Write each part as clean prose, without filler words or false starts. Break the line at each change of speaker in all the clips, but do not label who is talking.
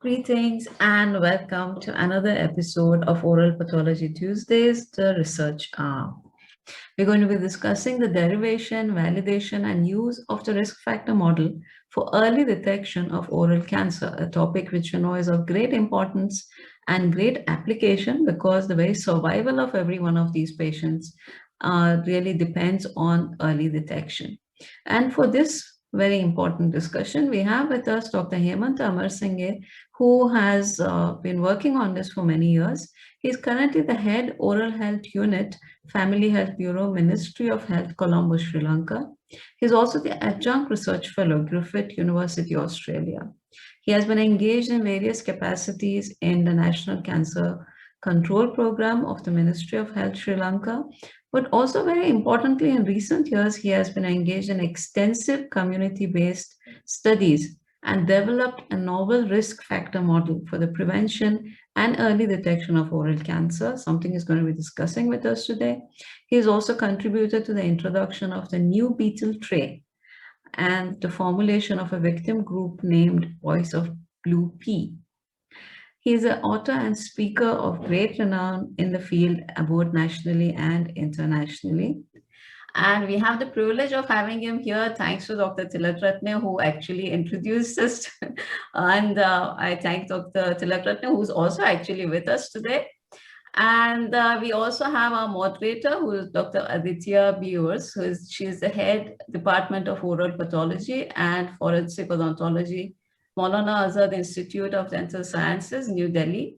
Greetings and welcome to another episode of Oral Pathology Tuesdays, the Research Arm. We're going to be discussing the derivation, validation, and use of the risk factor model for early detection of oral cancer, a topic which you know is of great importance and great application because the very survival of every one of these patients really depends on early detection. And for this very important discussion, we have with us Dr. Hemant Amarasinghe, who has been working on this for many years. He's currently the head oral health unit, Family Health Bureau, Ministry of Health, Colombo, Sri Lanka. He's also the adjunct research fellow, Griffith University, Australia. He has been engaged in various capacities in the National Cancer Control Program of the Ministry of Health, Sri Lanka. But also very importantly, in recent years, he has been engaged in extensive community-based studies and developed a novel risk factor model for the prevention and early detection of oral cancer, something he's going to be discussing with us today. He's also contributed to the introduction of the new beetle tray and the formulation of a victim group named Voice of Blue Pea. He is an author and speaker of great renown in the field, both nationally and internationally. And we have the privilege of having him here, thanks to Dr. Tilakratne, who actually introduced us. And I thank Dr. Tilakratne, who's also actually with us today. And we also have our moderator, who is Dr. Aditya Biurs, she's the head Department of Oral Pathology and Forensic Odontology, Maulana Azad Institute of Dental Sciences, New Delhi.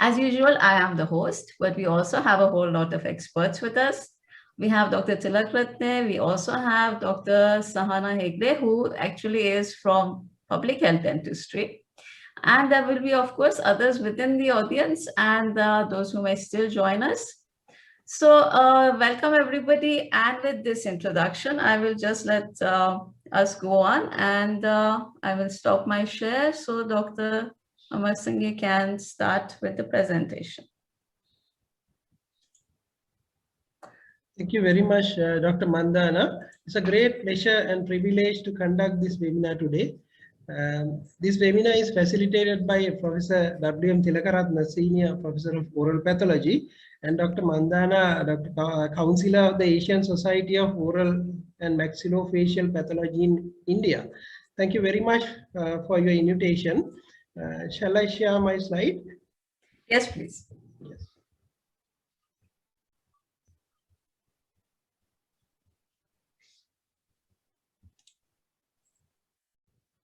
As usual, I am the host, but we also have a whole lot of experts with us. We have Dr. Tilakratne. We also have Dr. Sahana Hegde, who actually is from public health dentistry. And there will be, of course, others within the audience and those who may still join us. So welcome everybody. And with this introduction, I will just let us go on and I will stop my share so Dr. Amarasinghe can start with the presentation.
Thank you very much, Dr. Mandana. It's a great pleasure and privilege to conduct this webinar today. This webinar is facilitated by Professor W.M. Tilakaratne, Senior Professor of Oral Pathology, and Dr. Mandana, Counselor of the Asian Society of Oral and Maxillofacial Pathology in India. Thank you very much for your invitation. Shall I share my slide?
Yes, please.
Yes.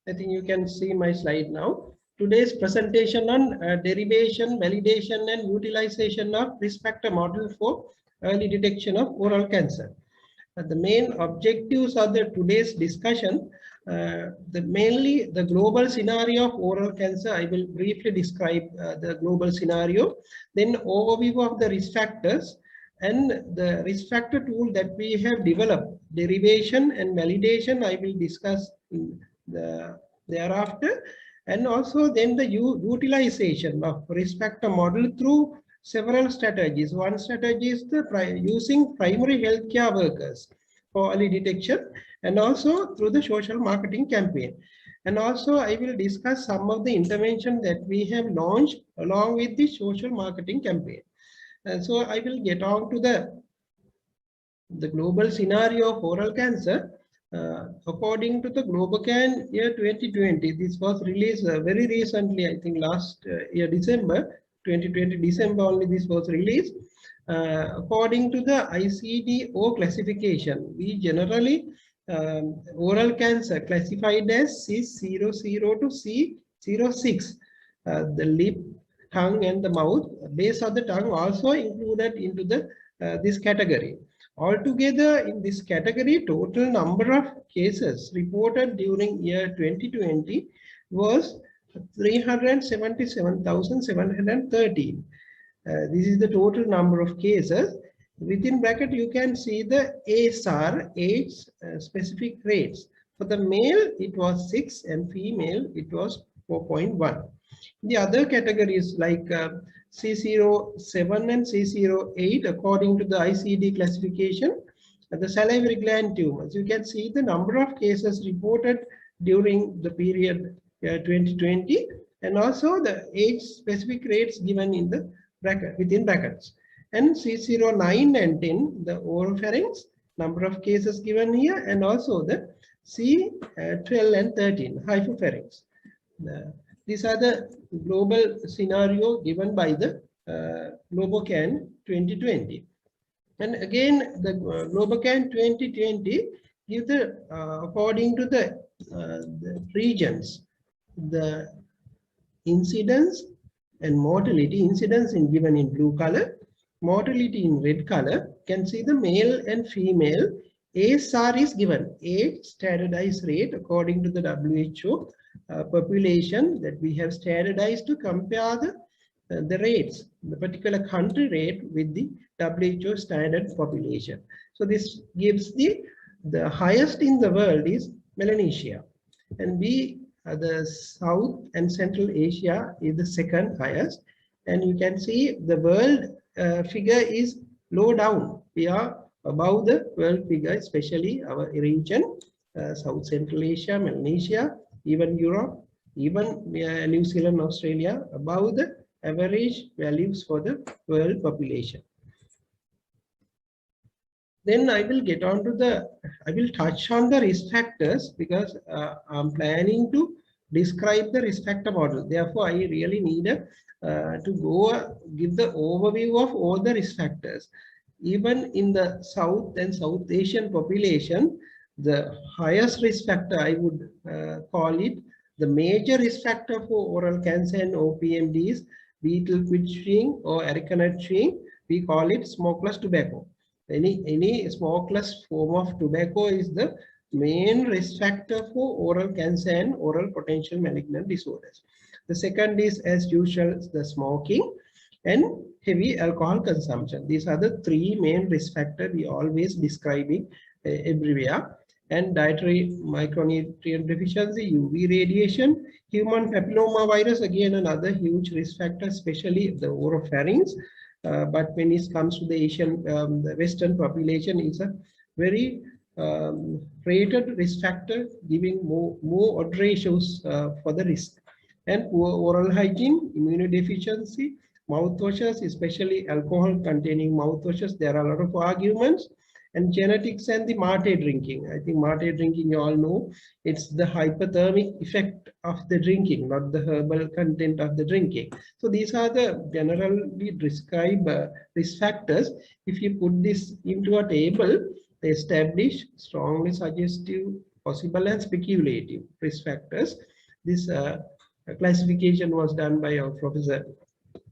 I think you can see my slide now. Today's presentation on derivation, validation, and utilization of risk factor model for early detection of oral cancer. The main objectives of today's discussion, mainly the global scenario of oral cancer. I will briefly describe the global scenario, then overview of the risk factors and the risk factor tool that we have developed. Derivation and validation I will discuss in thereafter, and also then the utilization of risk factor model through several strategies. One strategy is using primary healthcare workers for early detection, and also through the social marketing campaign. And also I will discuss some of the intervention that we have launched along with the social marketing campaign. And so I will get on to the global scenario of oral cancer. According to the GloboCan year 2020, this was released very recently, I think last year December 2020, December only this was released. According to the ICD-10 classification, we generally oral cancer classified as C00 to C06. The lip, tongue, and the mouth, base of the tongue also included into the this category. Altogether, in this category, total number of cases reported during year 2020 was 377,713. This is the total number of cases. Within bracket, you can see the ASAR, age specific rates. For the male, it was 6, and female, it was 4.1. The other categories like C07 and C08, according to the ICD classification, the salivary gland tumors. You can see the number of cases reported during the period 2020 and also the age specific rates given in the bracket within brackets. And C0, 9 and 10, the oropharynx, number of cases given here, and also the C12 and 13, hypopharynx. These are the global scenario given by the Globocan 2020. And again, the Globocan 2020 give the according to the regions, the incidence and mortality. Incidence in given in blue color, mortality in red color. Can see the male and female. ASR is given, age standardized rate according to the WHO population that we have standardized to compare the rates, the particular country rate with the WHO standard population. So this gives the highest in the world is Melanesia, and the South and Central Asia is the second highest. And you can see the world figure is low down. We are above the world figure, especially our region, South Central Asia, Melanesia, even Europe, even New Zealand, Australia, above the average values for the world population. Then I will get on to I will touch on the risk factors because I'm planning to describe the risk factor model. Therefore, I really need to give the overview of all the risk factors. Even in the South and South Asian population, the highest risk factor, I would call it, the major risk factor for oral cancer and OPMD is betel quid chewing or arecanut chewing. We call it smokeless tobacco. Any smokeless form of tobacco is the main risk factor for oral cancer and oral potential malignant disorders. The second is, as usual, the smoking and heavy alcohol consumption. These are the three main risk factors we always describing everywhere. And dietary micronutrient deficiency, UV radiation, human papilloma virus, again another huge risk factor, especially the oropharynx. But when it comes to the Asian, the Western population, is a very rated risk factor, giving more odd ratios for the risk. And poor oral hygiene, immunodeficiency, mouthwashes, especially alcohol-containing mouthwashes. There are a lot of arguments. And genetics and the mate drinking. I think mate drinking, you all know, it's the hypothermic effect of the drinking, not the herbal content of the drinking. So these are the generally described risk factors. If you put this into a table, they establish strongly suggestive, possible and speculative risk factors. This classification was done by our Professor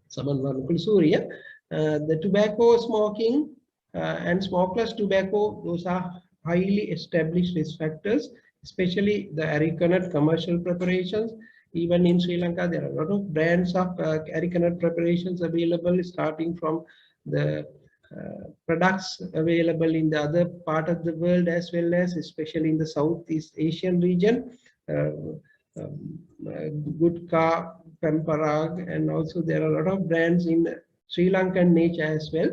Saman Vanukulsuriya. The tobacco smoking and smokeless tobacco, those are highly established risk factors, especially the arecanut commercial preparations. Even in Sri Lanka, there are a lot of brands of arecanut preparations available, starting from the products available in the other part of the world, as well as especially in the Southeast Asian region. Gutka, Pamparag, and also there are a lot of brands in Sri Lankan nature as well.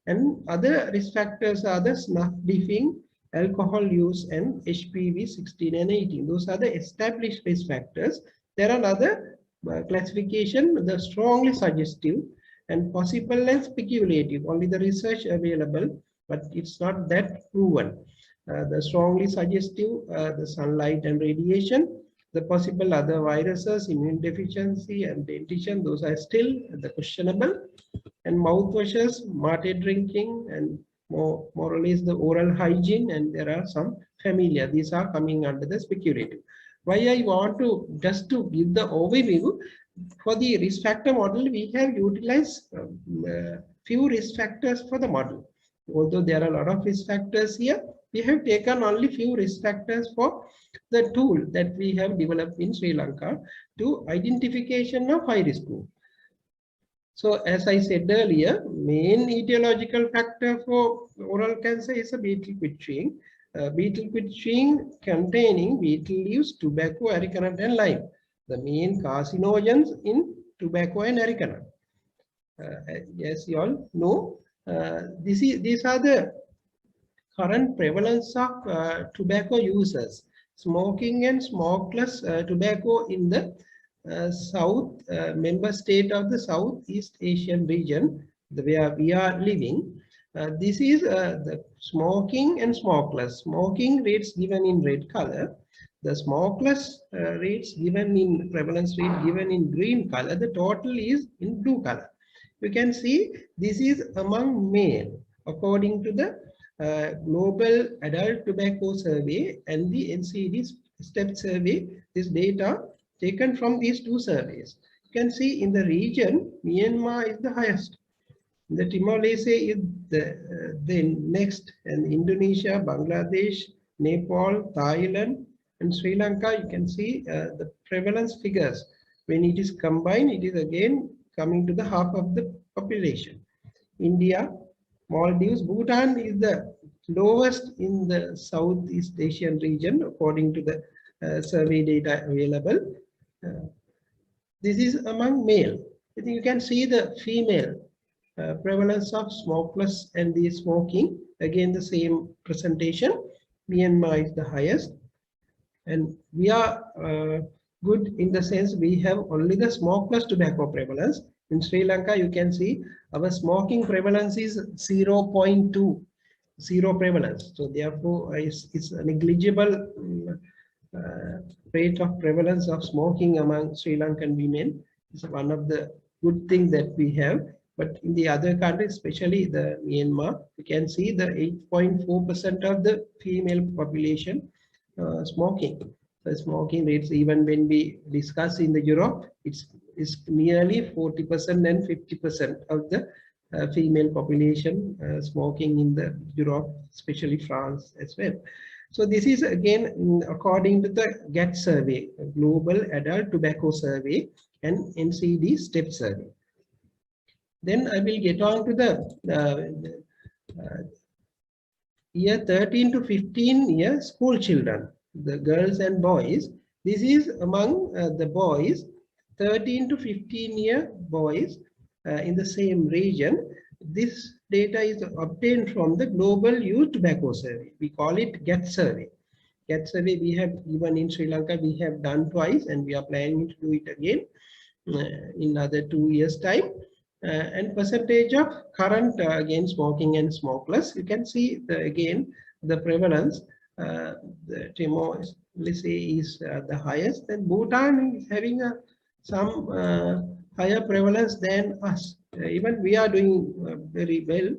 And other risk factors are the snuff diffing, alcohol use, and HPV 16 and 18. Those are the established risk factors. There are another classification, the strongly suggestive and possible and speculative. Only the research available, but it's not that proven. The strongly suggestive, the sunlight and radiation. The possible other viruses, immune deficiency and dentition, those are still the questionable. And mouthwashes, mate drinking, and more or less the oral hygiene, and there are some familiar. These are coming under the speculative. Why I want to just to give the overview for the risk factor model, we have utilized few risk factors for the model. Although there are a lot of risk factors here, we have taken only few risk factors for the tool that we have developed in Sri Lanka to identification of high risk group. So as I said earlier, main etiological factor for oral cancer is a betel quid chewing. Betel quid chewing containing betel leaves, tobacco, arecanut, and lime. The main carcinogens in tobacco and arecanut. As you all know, these are the current prevalence of tobacco users. Smoking and smokeless tobacco in the member state of the Southeast Asian region, where we are living. This is the smoking and smokeless. Smoking rates given in red color. The smokeless rates given in prevalence rate given in green color. The total is in blue color. You can see this is among male according to the Global Adult Tobacco Survey and the NCD STEP survey. This data taken from these two surveys. You can see in the region, Myanmar is the highest. The Timor-Leste is the next, and Indonesia, Bangladesh, Nepal, Thailand, and Sri Lanka. You can see the prevalence figures. When it is combined, it is again coming to the half of the population. India, Maldives, Bhutan is the lowest in the Southeast Asian region according to the survey data available. This is among male. I think you can see the female prevalence of smokeless and the smoking. Again, the same presentation. Myanmar is the highest. And we are good in the sense we have only the smokeless tobacco prevalence. In Sri Lanka, you can see our smoking prevalence is 0.2, zero prevalence. So therefore, it's a negligible rate of prevalence of smoking among Sri Lankan women. It's one of the good things that we have. But in the other countries, especially the Myanmar, you can see the 8.4% of the female population smoking. The smoking rates, even when we discuss in the Europe, it's nearly 40% and 50% of the female population smoking in the Europe, especially France as well. So this is again according to the GATT survey, Global Adult Tobacco Survey, and NCD STEP survey. Then I will get on to the year 13 to 15 year school children, the girls and boys. This is among the boys, 13 to 15 year boys in the same region. This data is obtained from the Global Youth Tobacco Survey. We call it GATT survey. GATT survey we have, even in Sri Lanka, we have done twice, and we are planning to do it again in another 2 years' time. And percentage of current again smoking and smokeless. You can see again the prevalence. The Timor-Leste is the highest, and Bhutan is having some higher prevalence than us. Even we are doing very well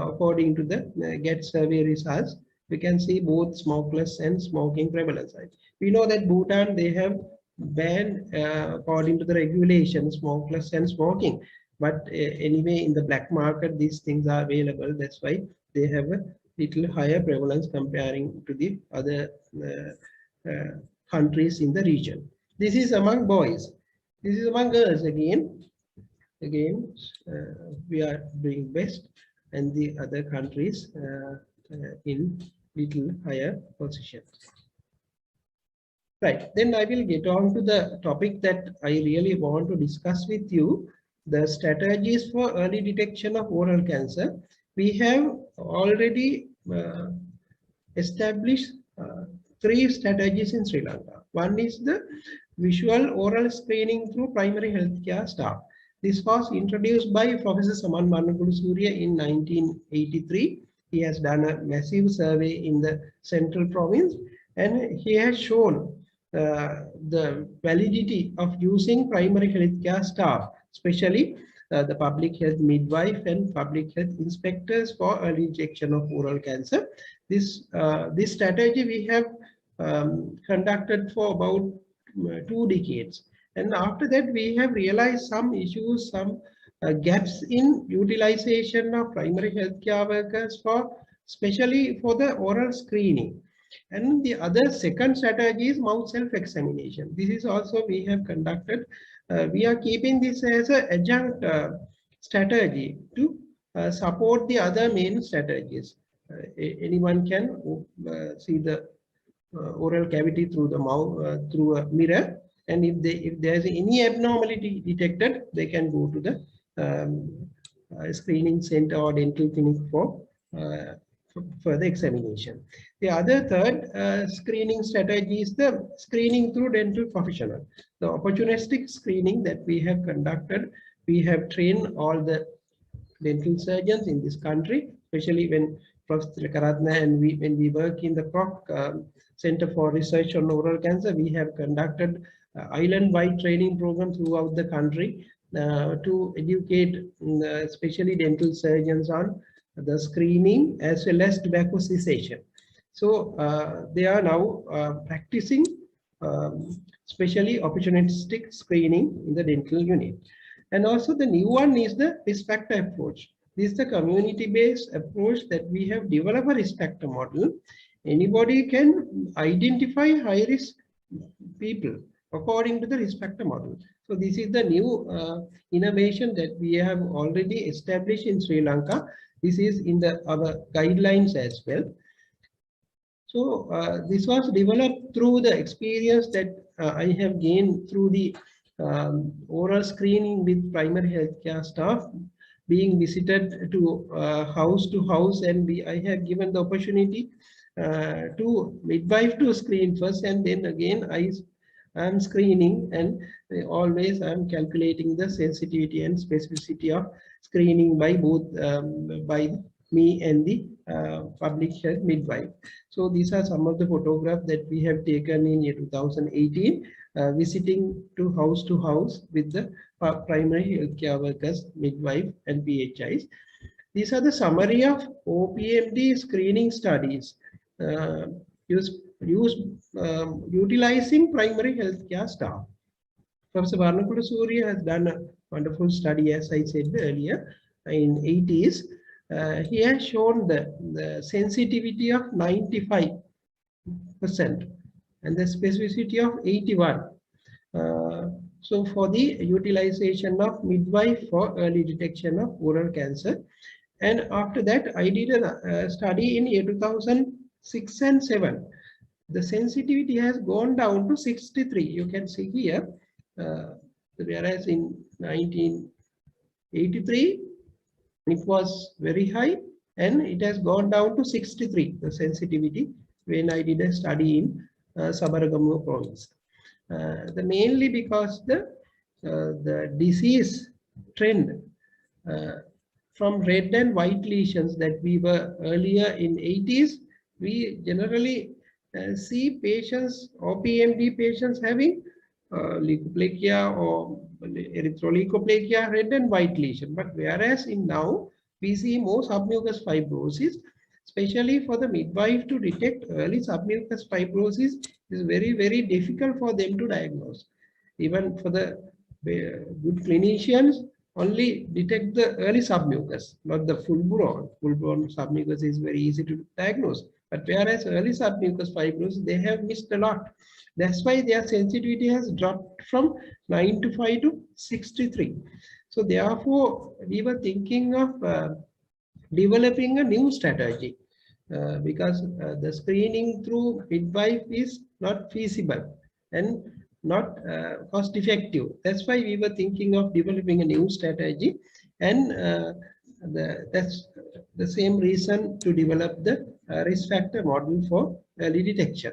according to the GATT survey results. We can see both smokeless and smoking prevalence. We know that Bhutan, they have banned according to the regulation smokeless and smoking. But anyway, in the black market, these things are available. That's why they have a little higher prevalence comparing to the other countries in the region. This is among boys. This is among girls again. Again, we are doing best, and the other countries in little higher positions. Right, then I will get on to the topic that I really want to discuss with you. The strategies for early detection of oral cancer. We have already established 3 strategies in Sri Lanka. One is the visual oral screening through primary healthcare staff. This was introduced by Professor Saman Marnakulu Surya in 1983. He has done a massive survey in the central province, and he has shown the validity of using primary healthcare staff, especially the public health midwife and public health inspectors for early detection of oral cancer. This strategy we have conducted for about 2 decades. And after that, we have realized some issues, some gaps in utilization of primary healthcare workers especially for the oral screening. And the other second strategy is mouth self-examination. This is also we have conducted. We are keeping this as an adjunct strategy to support the other main strategies. Anyone can see the oral cavity through the mouth, through a mirror. And if there is any abnormality detected, they can go to the screening center or dental clinic for further examination. The other third screening strategy is the screening through dental professional. The opportunistic screening that we have conducted, we have trained all the dental surgeons in this country, especially when Professor Karatna and when we work in the Kroc Center for Research on Oral Cancer, we have conducted island-wide training program throughout the country to educate especially dental surgeons on the screening as well as tobacco cessation. So they are now practicing especially opportunistic screening in the dental unit. And also the new one is the risk factor approach. This is the community-based approach that we have developed a risk factor model. Anybody can identify high-risk people according to the risk factor model. So this is the new innovation that we have already established in Sri Lanka. This is in our guidelines as well. So this was developed through the experience that I have gained through the oral screening with primary healthcare staff, being visited to house, and I have given the opportunity to midwife to screen first, and then again I am screening, and always I am calculating the sensitivity and specificity of screening by both by me and the public health midwife. So these are some of the photographs that we have taken in year 2018, visiting to house with the primary healthcare workers, midwife and PHIs. These are the summary of OPMD screening studies utilizing primary healthcare staff. Professor Varnakula Surya has done a wonderful study, as I said earlier, in 80s. He has shown the sensitivity of 95% and the specificity of 81. So for the utilization of midwife for early detection of oral cancer. And after that, I did a study in year 2006 and 7. The sensitivity has gone down to 63. You can see here, whereas in 1983, it was very high, and it has gone down to 63, the sensitivity, when I did a study in Sabaragamuwa province. Mainly because the disease trend from red and white lesions that we were earlier in 80s, we generally see patients, OPMD patients having leukoplakia or erythroleukoplakia, red and white lesion. But whereas in now we see more submucous fibrosis, especially for the midwife to detect early submucous fibrosis is very, very difficult for them to diagnose. Even for the good clinicians, only detect the early submucous, not the full-blown. Full-blown submucous is very easy to diagnose. But whereas early submucous fibrosis, they have missed a lot. That's why their sensitivity has dropped from 95 to 63. So therefore, we were thinking of developing a new strategy because the screening through midwife is not feasible and not cost effective. That's why we were thinking of developing a new strategy, and that's the same reason to develop the risk factor model for early detection.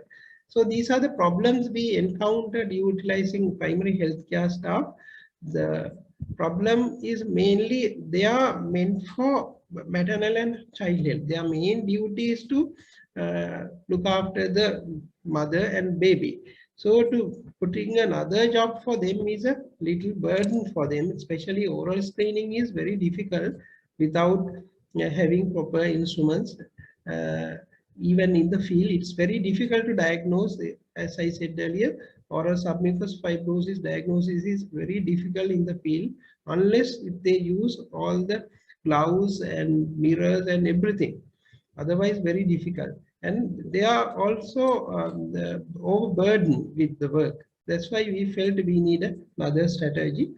So these are the problems we encountered utilizing primary healthcare staff. The problem is mainly they are meant for maternal and child health. Their main duty is to look after the mother and baby. So to putting another job for them is a little burden for them, especially oral screening is very difficult without having proper instruments. Even in the field, it's very difficult to diagnose. As I said earlier, oral submucous fibrosis diagnosis is very difficult in the field unless if they use all the gloves and mirrors and everything. Otherwise, very difficult. And they are also overburdened with the work. That's why we felt we need another strategy.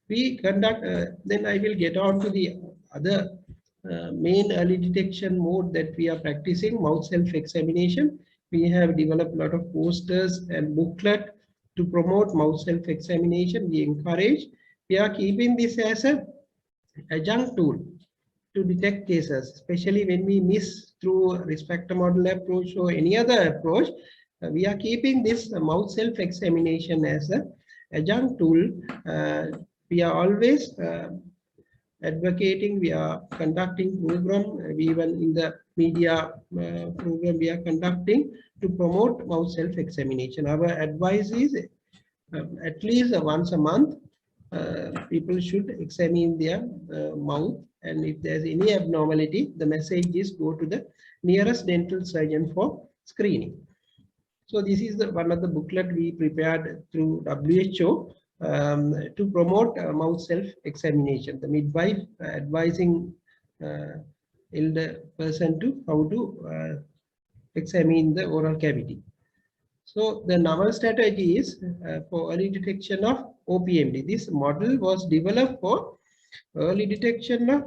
We conduct, then I will get on to the other main early detection mode that we are practicing, mouth self-examination. We have developed a lot of posters and booklet to promote mouth self-examination. We encourage. We are keeping this as an adjunct tool to detect cases, especially when we miss through risk factor model approach or any other approach. We are keeping this mouth self-examination as a adjunct tool. We are always advocating, we are conducting program, even in the media program we are conducting to promote mouth self-examination. Our advice is at least once a month, people should examine their mouth, and if there's any abnormality, the message is go to the nearest dental surgeon for screening. So this is one of the booklet we prepared through WHO to promote mouth self-examination. The midwife advising elder person to how to examine the oral cavity. So the novel strategy is for early detection of OPMD. This model was developed for early detection of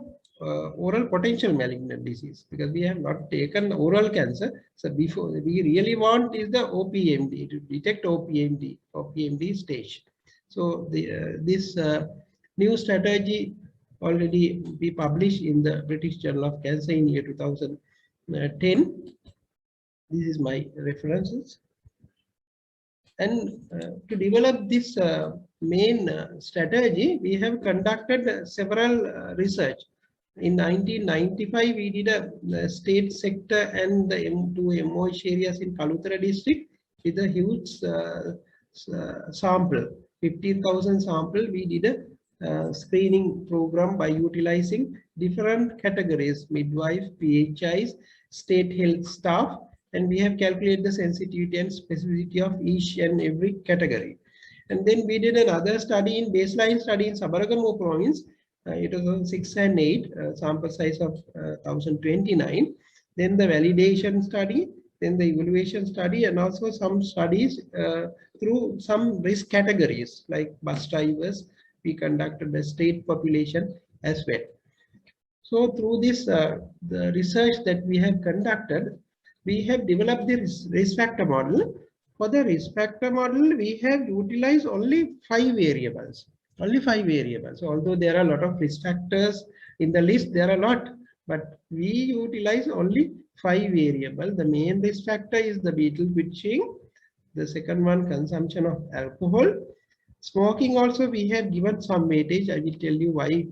oral potential malignant disease, because we have not taken oral cancer. So before, we really want is the OPMD, to detect OPMD stage. So this new strategy already be published in the British Journal of Cancer in year 2010. This is my references. And to develop this main strategy, we have conducted several research. In 1995, we did a state sector and the M2 MOH areas in Kalutara district with a huge sample, 15,000 sample. We did a screening program by utilizing different categories, midwife, PHIs, state health staff, and we have calculated the sensitivity and specificity of each and every category. And then we did another study in baseline study in Sabaragamu province. It was on 6 and 8, sample size of 1029. Then the validation study, then the evaluation study, and also some studies through some risk categories like bus drivers. We conducted the state population as well. So through this the research that we have conducted, we have developed the risk factor model. For the risk factor model, we have utilized only 5 variables. Only 5 variables. Although there are a lot of risk factors in the list, there are a lot, but we utilize only 5 variables. The main risk factor is the beetle pitching. The second one, consumption of alcohol. Smoking also we have given some weightage. I will tell you why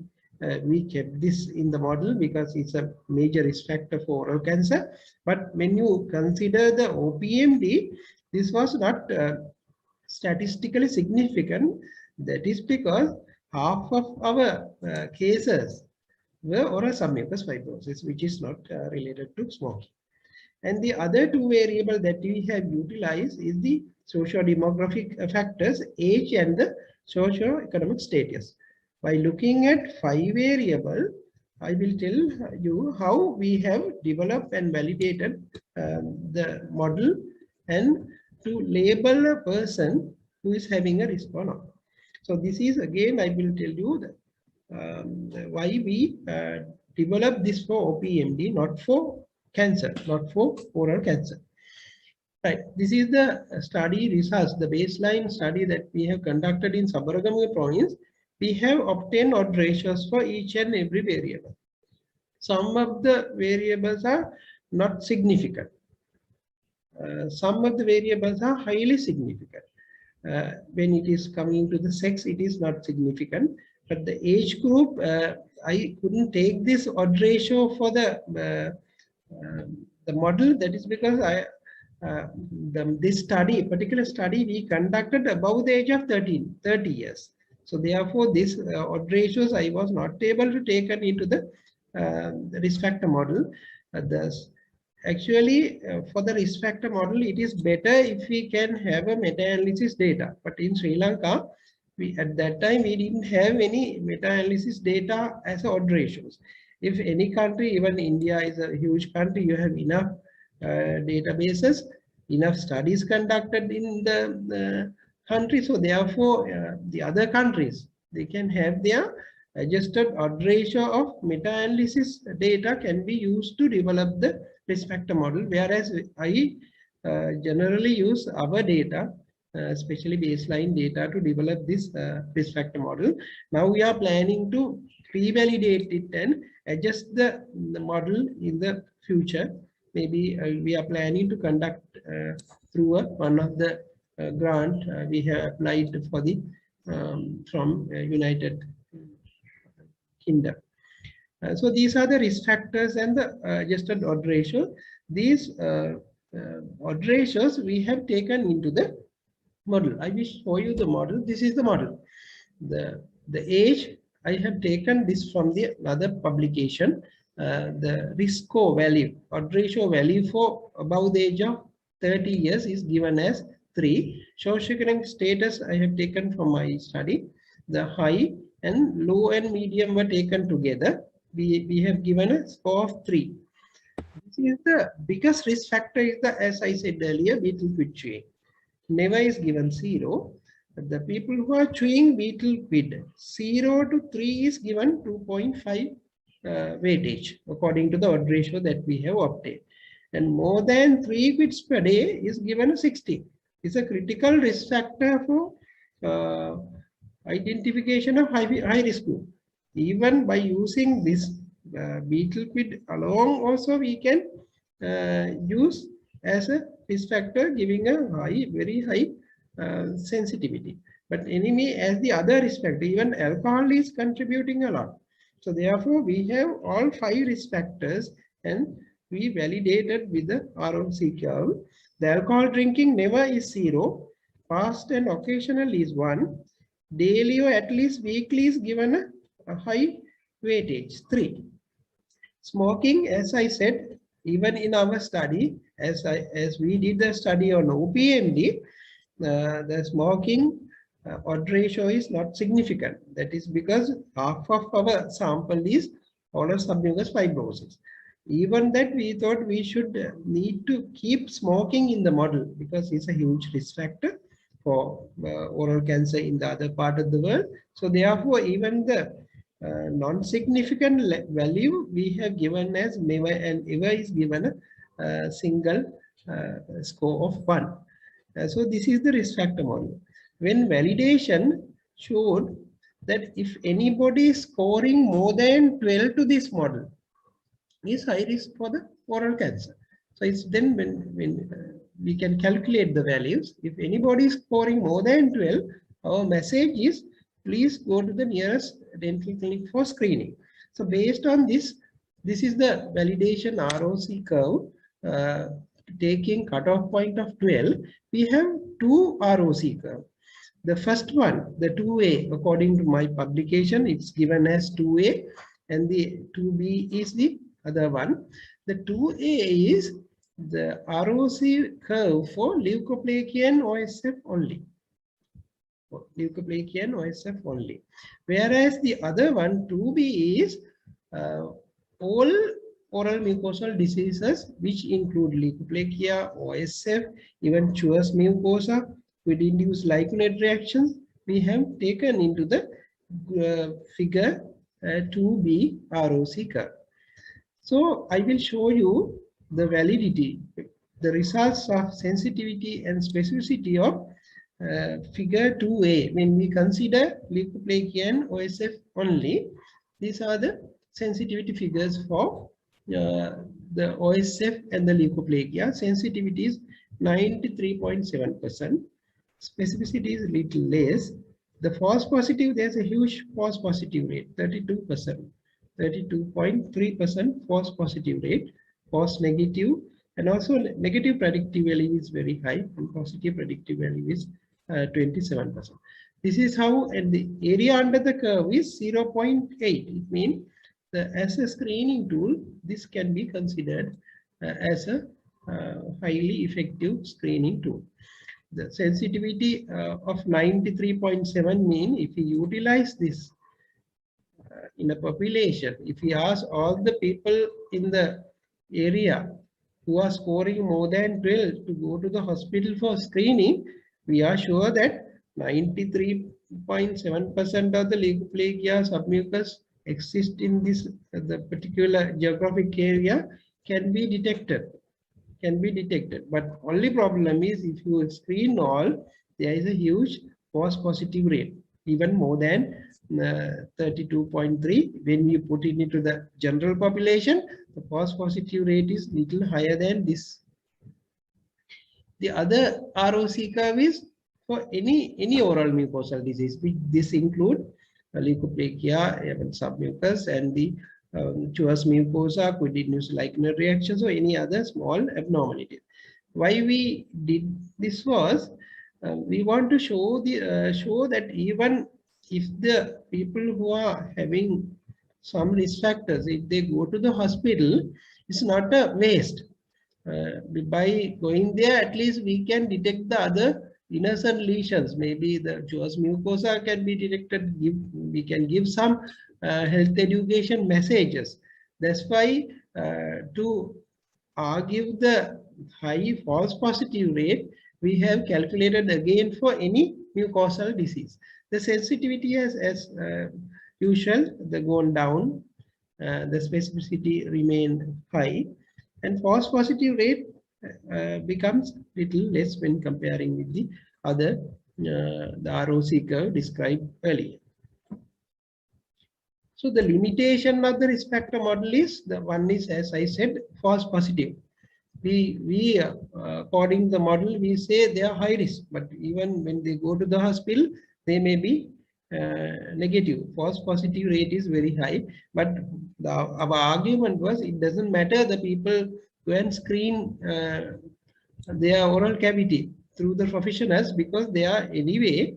we kept this in the model, because it's a major risk factor for oral cancer. But when you consider the OPMD, this was not statistically significant. That is because half of our cases were oral submucous fibrosis, which is not related to smoking. And the other 2 variables that we have utilized is the socio-demographic factors, age and the socio-economic status. By looking at 5 variables, I will tell you how we have developed and validated the model and to label a person who is having a risk or not. So this is again, I will tell you that, why we developed this for OPMD, not for cancer, not for oral cancer. Right. This is the study results, the baseline study that we have conducted in Sabaragamu province. We have obtained odd ratios for each and every variable. Some of the variables are not significant. Some of the variables are highly significant. When it is coming to the sex, it is not significant. But the age group, I couldn't take this odd ratio for the model. That is because this particular study, we conducted above the age of 30 years. So therefore, this odd ratios I was not able to take it into the risk factor model. Actually, for the risk factor model, it is better if we can have a meta-analysis data. But in Sri Lanka, at that time, we didn't have any meta-analysis data as odd ratios. If any country, even India is a huge country, you have enough databases, enough studies conducted in the country. So therefore, the other countries, they can have their adjusted odd ratio of meta-analysis data can be used to develop the risk factor model, whereas I generally use our data, especially baseline data, to develop this risk factor model. Now we are planning to pre-validate it and adjust the model in the future. Maybe we are planning to conduct through one of the grant we have applied for the from United Kingdom. So these are the risk factors and the adjusted odd ratio. These odd ratios we have taken into the model. I will show you the model. This is the model. The age, I have taken this from the other publication. The risk score value, odd ratio value for above the age of 30 years is given as 3. Socioeconomic status I have taken from my study. The high and low and medium were taken together. We have given a score of 3. This is the biggest risk factor is the, as I said earlier, betel quid chewing. Never is given 0. The people who are chewing betel quid, 0 to 3 is given 2.5 weightage according to the odd ratio that we have obtained. And more than 3 quids per day is given a 60. It's a critical risk factor for identification of high risk group. Even by using this betel quid alone also we can use as a risk factor, giving a very high sensitivity. But anyway, as the other risk factor, even alcohol is contributing a lot. So therefore, we have all 5 risk factors and we validated with the ROC curve. The alcohol drinking never is 0. Fast and occasional is 1. Daily or at least weekly is given a high weightage, 3. Smoking, as I said, even in our study, as we did the study on OPMD, the smoking odd ratio is not significant. That is because half of our sample is oral submucous fibrosis. Even that we thought we should need to keep smoking in the model because it's a huge risk factor for oral cancer in the other part of the world. So therefore, even the non-significant value we have given as never and ever is given a single score of 1. So this is the risk factor model. When validation showed that if anybody is scoring more than 12 to this model is high risk for the oral cancer. So it's then when we can calculate the values. If anybody is scoring more than 12, our message is please go to the nearest dental clinic for screening. So based on this, this is the validation ROC curve. Taking cutoff point of 12, we have 2 ROC curve. The first one, the 2A, according to my publication, it's given as 2A, and the 2B is the other one. The 2A is the ROC curve for leukoplakia and OSF only. Leukoplakia and OSF only. Whereas the other one, 2B, is all oral mucosal diseases which include leukoplakia, OSF, even Chuas mucosa with induced lycinate reactions, we have taken into the figure 2B ROC curve. So I will show you the validity, the results of sensitivity and specificity of figure 2A. When we consider leukoplakia and OSF only, these are the sensitivity figures for the OSF and the leukoplakia. Sensitivity is 93.7%. Specificity is a little less. The false positive, there's a huge false positive rate, 32%. 32.3% false positive rate. False negative, and also negative predictive value is very high, and positive predictive value is 27%. This is how, and the area under the curve is 0.8. It means as a screening tool, this can be considered as a highly effective screening tool. The sensitivity of 93.7 mean if we utilize this in a population, if we ask all the people in the area who are scoring more than 12 to go to the hospital for screening, we are sure that 93.7% of the leukoplakia submucous exist in this the particular geographic area can be detected. But only problem is if you screen all, there is a huge false positive rate. even more than 32.3. When we put it into the general population, the false positive rate is little higher than this. The other ROC curve is for any oral mucosal disease. This include leukoplakia, even submucous, and the Chew's mucosa could induce lichen reactions or any other small abnormality. Why we did this was we want to show that even if the people who are having some risk factors, if they go to the hospital, it's not a waste. By going there, at least we can detect the other innocent lesions. Maybe the Chew's mucosa can be detected. We can give some health education messages. That's why to argue the high false positive rate, we have calculated again for any mucosal disease. The sensitivity has, as usual, gone down. The specificity remained high, and false positive rate becomes little less when comparing with the other the ROC curve described earlier. So the limitation of the risk factor model is the one is, as I said, false positive. We according to the model, we say they are high risk, but even when they go to the hospital, they may be negative. False positive rate is very high, but our argument was it doesn't matter. The people go and screen their oral cavity through the professionals, because they are anyway,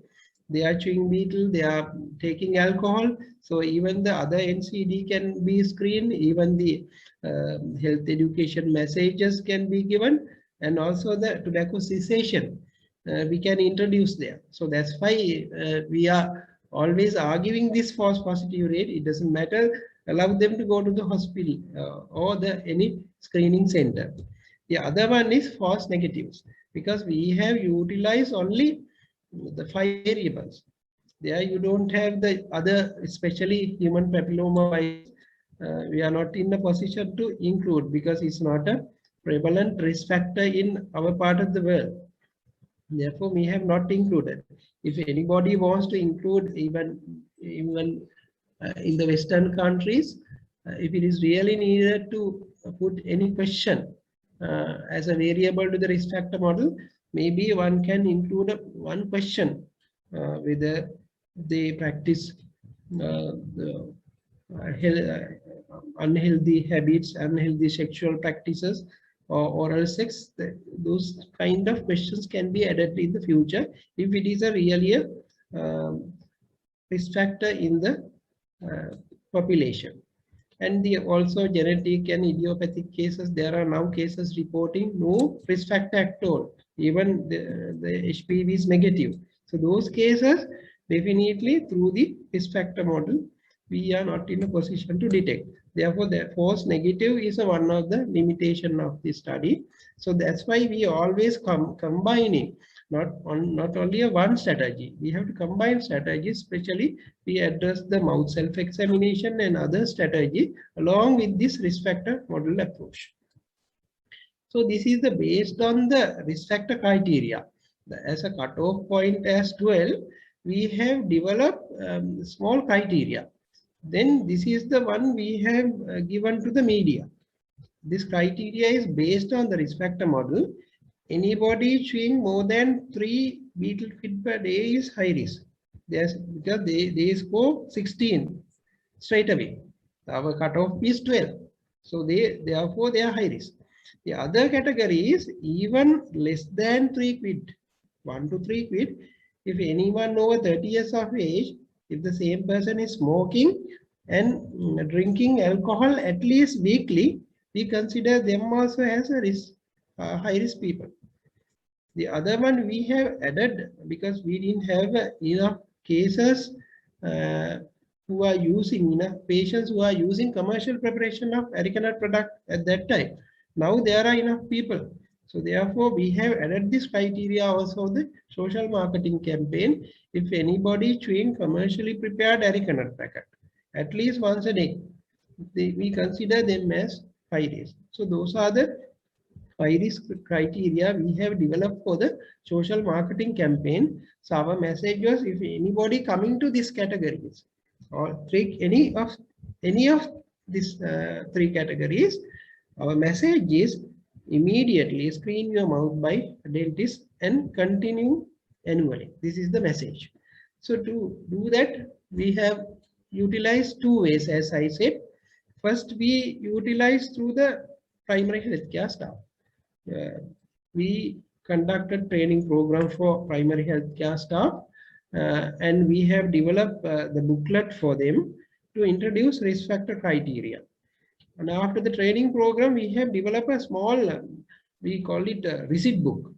they are chewing betel, they are taking alcohol. So even the other NCD can be screened, even the health education messages can be given, and also the tobacco cessation we can introduce there. So that's why we are always arguing this false positive rate. It doesn't matter, allow them to go to the hospital or any screening center. The other one is false negatives, because we have utilized only the 5 variables. There you don't have the other, especially human papilloma virus. We are not in a position to include, because it's not a prevalent risk factor in our part of the world. Therefore, we have not included. If anybody wants to include, even in the Western countries, if it is really needed to put any question as a variable to the risk factor model, maybe one can include one question whether they practice the unhealthy habits, unhealthy sexual practices, or oral sex. Those kind of questions can be added in the future if it is a really risk factor in the population. And also genetic and idiopathic cases, there are now cases reporting no risk factor at all, even the HPV is negative. So those cases, definitely through the risk factor model, we are not in a position to detect. Therefore, the false negative is one of the limitation of the study. So that's why we always combining, not only a one strategy. We have to combine strategies, especially we address the mouth self-examination and other strategy along with this risk factor model approach. So this is based on the risk factor criteria. As a cutoff point as 12, we have developed small criteria. Then this is the one we have given to the media. This criteria is based on the risk factor model. Anybody chewing more than 3 betel feet per day is high risk. Because they score 16 straight away. Our cutoff is 12. So therefore they are high risk. The other category is even less than 3 quid, 1 to 3 quid. If anyone over 30 years of age, if the same person is smoking and drinking alcohol at least weekly, we consider them also as a risk, high risk people. The other one we have added because we didn't have enough cases who are using, enough patients who are using commercial preparation of areca nut product at that time. Now there are enough people. So therefore we have added this criteria also the social marketing campaign. If anybody chewing commercially prepared areca nut packet at least once a day, we consider them as high risk. So those are the 5 criteria we have developed for the social marketing campaign. So our message was, if anybody coming to these categories or any of these 3 categories, our message is immediately screen your mouth by a dentist and continue annually. This is the message. So to do that, we have utilized 2 ways, as I said. First, we utilize through the primary healthcare staff. We conducted training program for primary healthcare staff, and we have developed the booklet for them to introduce risk factor criteria. And after the training program, we have developed a small, we call it a receipt book,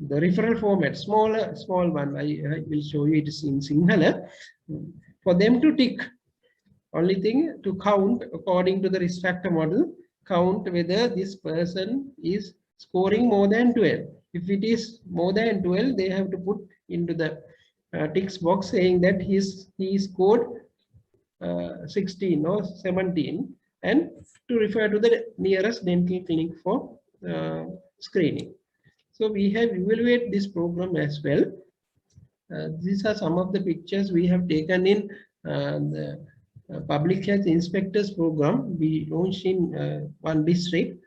the referral format, small one. I will show you, it is in Sinhala, for them to tick. Only thing to count according to the risk factor model, count whether this person is scoring more than 12. If it is more than 12, they have to put into the ticks box saying that he scored 16 or 17, and to refer to the nearest dental clinic for screening. So we have evaluated this program as well. These are some of the pictures we have taken in the public health inspectors program we launched in one district.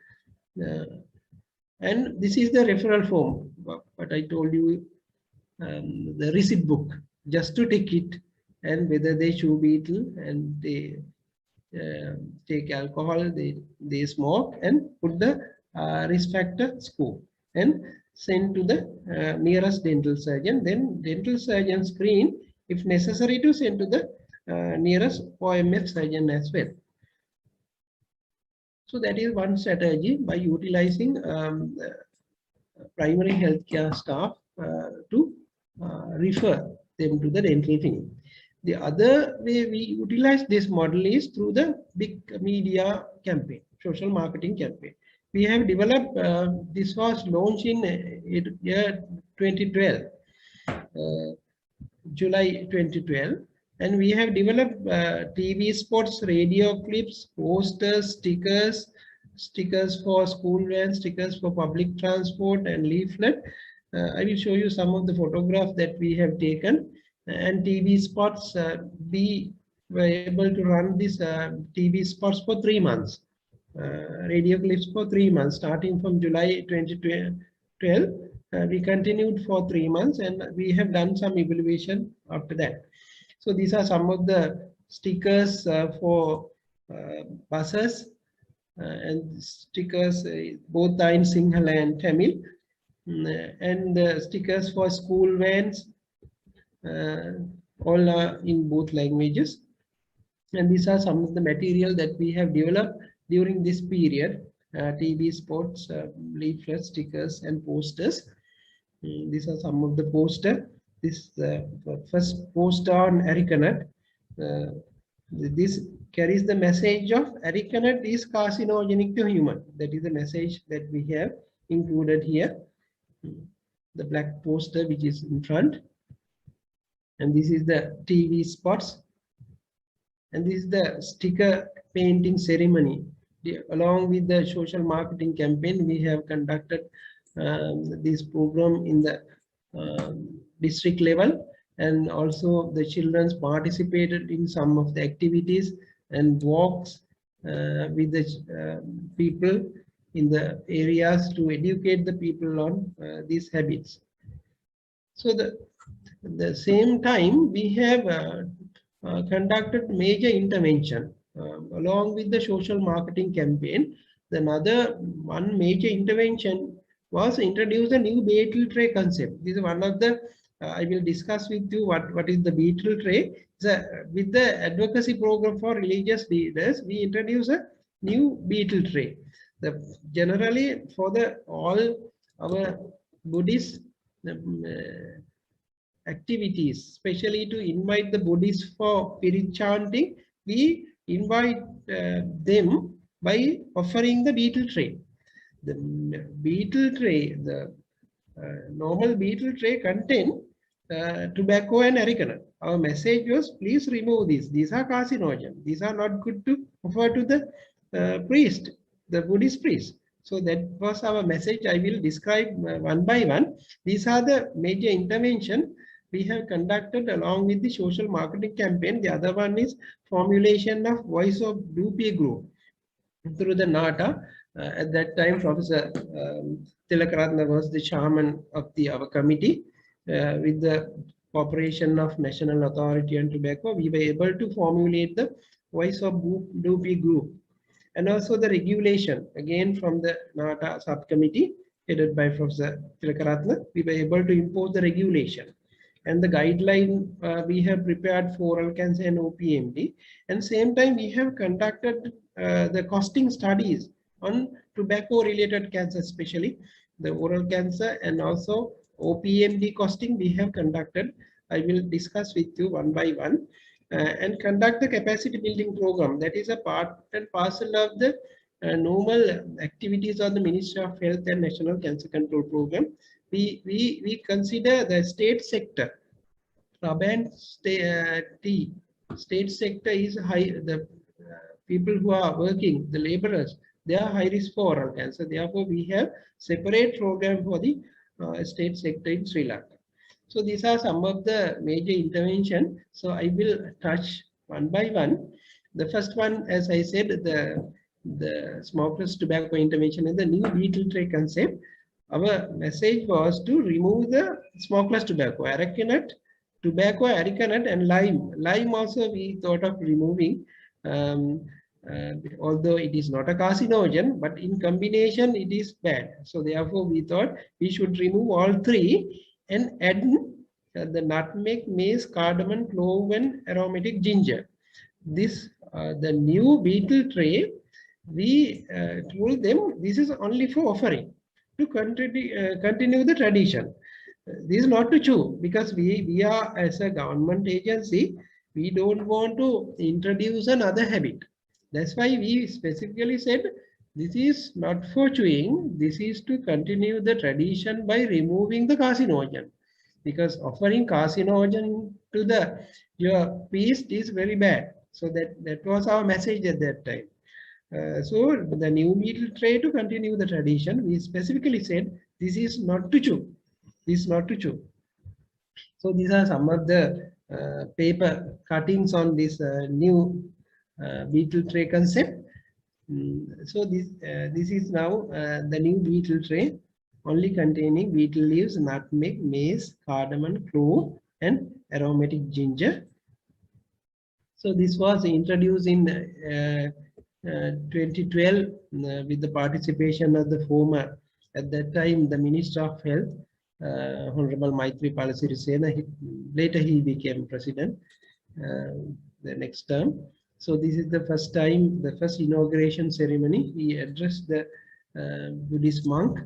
And this is the referral form, what I told you, the receipt book, just to tick it, and whether they chew beetle and they take alcohol, they smoke, and put the risk factor score and send to the nearest dental surgeon. Then dental surgeon screen, if necessary, to send to the nearest OMF surgeon as well. So that is one strategy, by utilizing primary healthcare staff to refer them to the dental clinic. The other way we utilize this model is through the big media campaign, social marketing campaign. We have developed, this was launched in year 2012, July 2012. And we have developed TV spots, radio clips, posters, stickers for school vans, stickers for public transport, and leaflet. I will show you some of the photographs that we have taken. And TV spots, we were able to run these TV spots for 3 months. Radio clips for 3 months, starting from July 2012. We continued for 3 months, and we have done some evaluation after that. So these are some of the stickers for buses, and stickers both are in Sinhala and Tamil, and stickers for school vans, all are in both languages. And these are some of the material that we have developed during this period: TV spots, leaflets, stickers, and posters. These are some of the posters. This first poster on Aricanut. This carries the message of Aricanut is carcinogenic to human. That is the message that we have included here. The black poster which is in front. And this is the TV spots. And this is the sticker painting ceremony. Along with the social marketing campaign, we have conducted this program in the district level, and also the children participated in some of the activities and walks with the people in the areas to educate the people on these habits. So the same time we have conducted major intervention along with the social marketing campaign. Another one major intervention was introduce a new beetle tray concept. This is one of the, I will discuss with you what is the beetle tray. So with the advocacy program for religious leaders, we introduce a new beetle tray. Generally for all our Buddhist activities, especially to invite the Buddhists for spirit chanting, we invite them by offering the beetle tray. The beetle tray, the normal beetle tray contain tobacco and Aricanut. Our message was, please remove these. These are carcinogen. These are not good to offer to the priest, the Buddhist priest. So that was our message. I will describe one by one. These are the major intervention we have conducted along with the social marketing campaign. The other one is formulation of Voice of Loopy group through the NATA. At that time, Professor Tilakaratne was the chairman of our committee. With the cooperation of National Authority on Tobacco, we were able to formulate the Voice of Loopy group. And also the regulation, again from the NATA subcommittee headed by Professor Tilakaratne, we were able to impose the regulation. And the guideline we have prepared for oral cancer and OPMD. And same time we have conducted the costing studies on tobacco-related cancer, especially the oral cancer and also OPMD costing we have conducted. I will discuss with you one by one. And conduct the capacity building program. That is a part and parcel of the normal activities of the Ministry of Health and National Cancer Control Program. We consider the state sector. Urban state sector is high. The people who are working, the laborers, they are high risk for oral cancer. Therefore, we have separate program for the state sector in Sri Lanka. So these are some of the major intervention. So I will touch one by one. The first one, as I said, the smokeless tobacco intervention and the new beetle tray concept. Our message was to remove the smokeless tobacco, areca nut, tobacco, areca nut, and lime. Lime also we thought of removing, although it is not a carcinogen, but in combination it is bad. So therefore we thought we should remove all three and add the nutmeg, mace, cardamom, clove, and aromatic ginger. This the new beetle tray. We told them this is only for offering to continue the tradition. This is not to chew, because we are, as a government agency, we don't want to introduce another habit. That's why we specifically said this is not for chewing. This is to continue the tradition by removing the carcinogen, because offering carcinogen to your feast is very bad. So that was our message at that time. So the new beetle tray, to continue the tradition, we specifically said this is not to chew. This is not to chew. So these are some of the paper cuttings on this new beetle tray concept. So this is now the new beetle tray, only containing beetle leaves, nutmeg, mace, cardamom, clove, and aromatic ginger. So this was introduced in 2012 with the participation of the former, at that time, the Minister of Health, Honorable Maithripala Sirisena. Later he became president the next term. So this is the first time, the first inauguration ceremony. He addressed the Buddhist monk.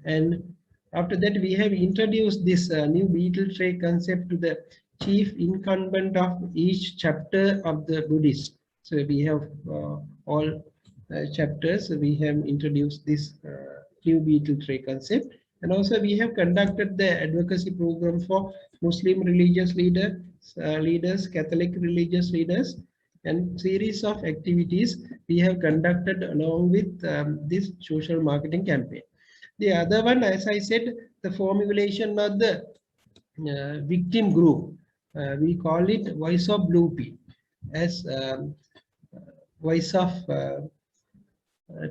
And after that, we have introduced this new beetle tray concept to the chief incumbent of each chapter of the Buddhist. So we have all chapters. We have introduced this new beetle tray concept. And also we have conducted the advocacy program for Muslim religious leaders, Catholic religious leaders, and series of activities we have conducted along with this social marketing campaign. The other one, as I said, the formulation of the victim group. We call it Voice of Loopy, as Voice of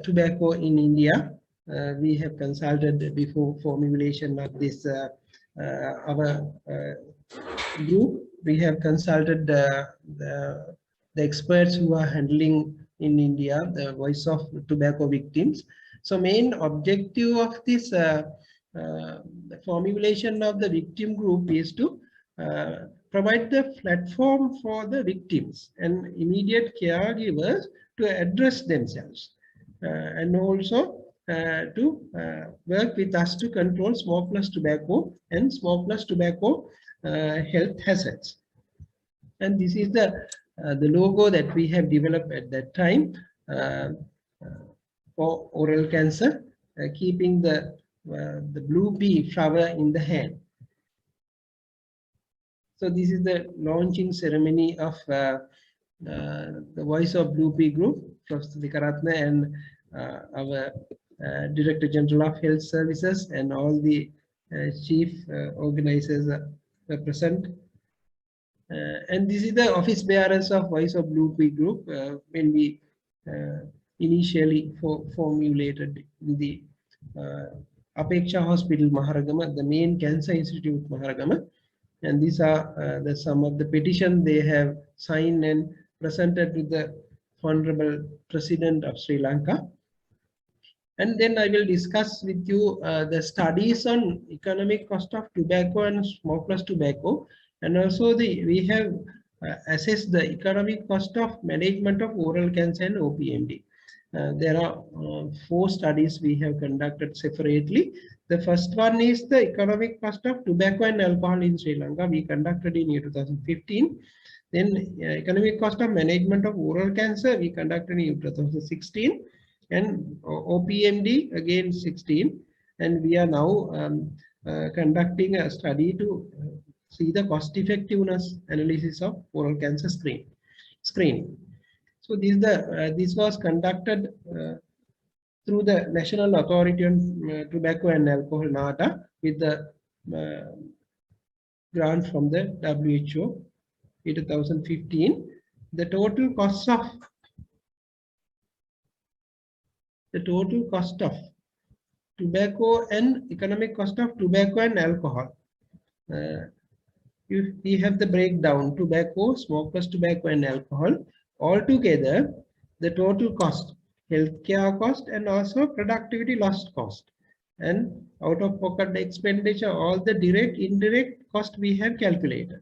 Tobacco in India. We have consulted before formulation of this our group. We have consulted the experts who are handling in India the voice of tobacco victims. So main objective of this formulation of the victim group is to provide the platform for the victims and immediate caregivers to address themselves, and also to work with us to control smokeless tobacco and smokeless tobacco health hazards. And this is the logo that we have developed at that time for oral cancer, keeping the blue pea flower in the hand. So this is the launching ceremony of the Voice of Blue Pea Group, Professor Tilakaratne and our Director General of Health Services and all the chief organizers are present. And this is the office bearers of Voice of Blue Tree Group when we initially formulated the Apeksha Hospital Maharagama, the main cancer institute Maharagama. And these are some of the petitions they have signed and presented to the Honorable President of Sri Lanka. And then I will discuss with you the studies on economic cost of tobacco and smokeless tobacco. And also we have assessed the economic cost of management of oral cancer and OPMD. There are 4 studies we have conducted separately. The first one is the economic cost of tobacco and alcohol in Sri Lanka. We conducted in year 2015. Then economic cost of management of oral cancer we conducted in 2016. And OPMD again 16. And we are now conducting a study to see the cost effectiveness analysis of oral cancer screening. So this was conducted through the National Authority on Tobacco and Alcohol (NATA) with the grant from the WHO in 2015. The total cost of tobacco and economic cost of tobacco and alcohol. We have the breakdown: tobacco, smokeless tobacco, and alcohol. Altogether, the total cost, healthcare cost, and also productivity loss cost, and out-of-pocket expenditure, all the direct, indirect cost we have calculated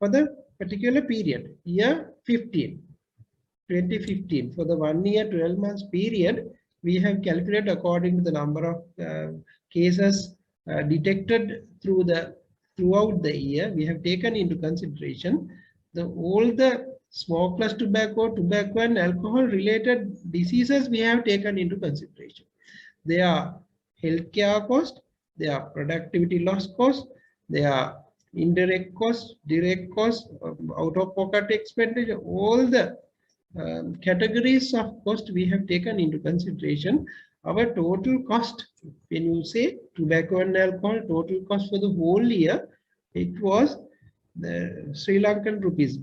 for the particular period, year 2015. For the 1 year, 12 months period, we have calculated according to the number of cases detected throughout the year. We have taken into consideration all the smokeless tobacco, and alcohol related diseases we have taken into consideration. They are healthcare cost, they are productivity loss cost, they are indirect cost, direct cost, out-of-pocket expenditure, all the categories of cost we have taken into consideration. Our total cost, when you say tobacco and alcohol, total cost for the whole year, it was the Sri Lankan rupees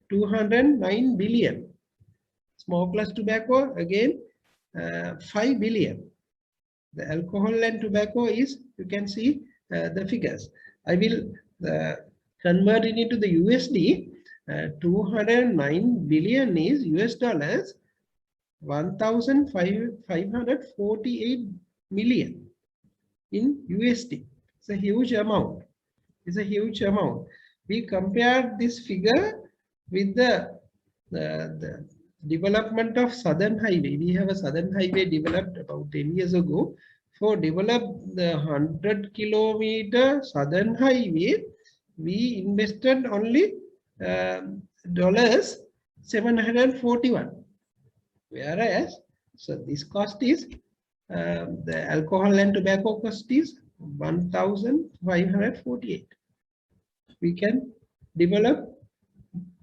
209 billion. Smokeless tobacco again 5 billion. The alcohol and tobacco is, you can see the figures. I will convert it into the USD. 209 billion is US dollars 1,548 million in USD. It's a huge amount. It's a huge amount. We compared this figure with the development of Southern Highway. We have a Southern Highway developed about 10 years ago. For develop the 100 kilometer Southern Highway, we invested only $741. Whereas, so this cost is the alcohol and tobacco cost is 1,548. We can develop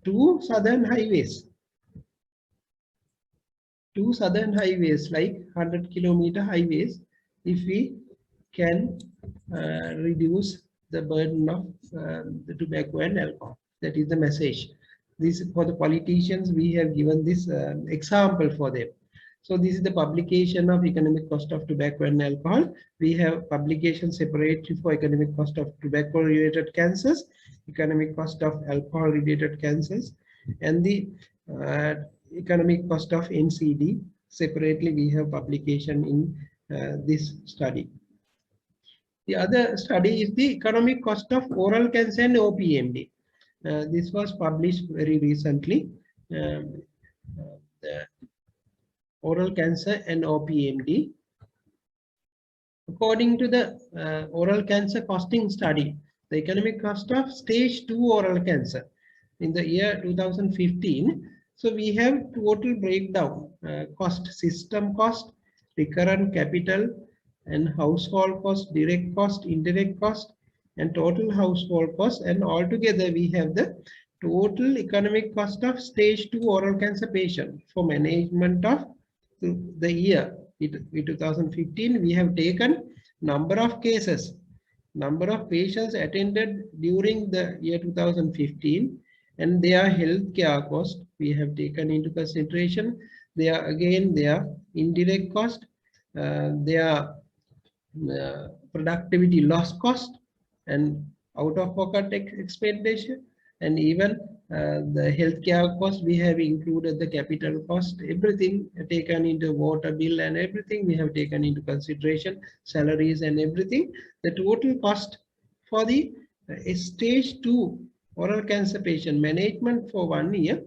2 southern highways. 2 southern highways like 100 kilometer highways, if we can reduce the burden of the tobacco and alcohol. That is the message. This for the politicians, we have given this example for them. So this is the publication of economic cost of tobacco and alcohol. We have publication separately for economic cost of tobacco related cancers, economic cost of alcohol related cancers, and the economic cost of NCD. Separately, we have publication in this study. The other study is the economic cost of oral cancer and OPMD. This was published very recently. The oral cancer and OPMD. According to the oral cancer costing study, the economic cost of stage 2 oral cancer in the year 2015. So we have total breakdown, cost, system cost, recurrent capital and household cost, direct cost, indirect cost, and total household cost, and altogether we have the total economic cost of stage 2 oral cancer patient for management of through the year. In 2015, we have taken number of cases, number of patients attended during the year 2015, and their healthcare cost we have taken into consideration. Their indirect cost, their productivity loss cost, and out-of-pocket expenditure, and even the healthcare cost. We have included the capital cost, everything taken into water bill and everything we have taken into consideration, salaries and everything. The total cost for the stage 2 oral cancer patient management for 1 year,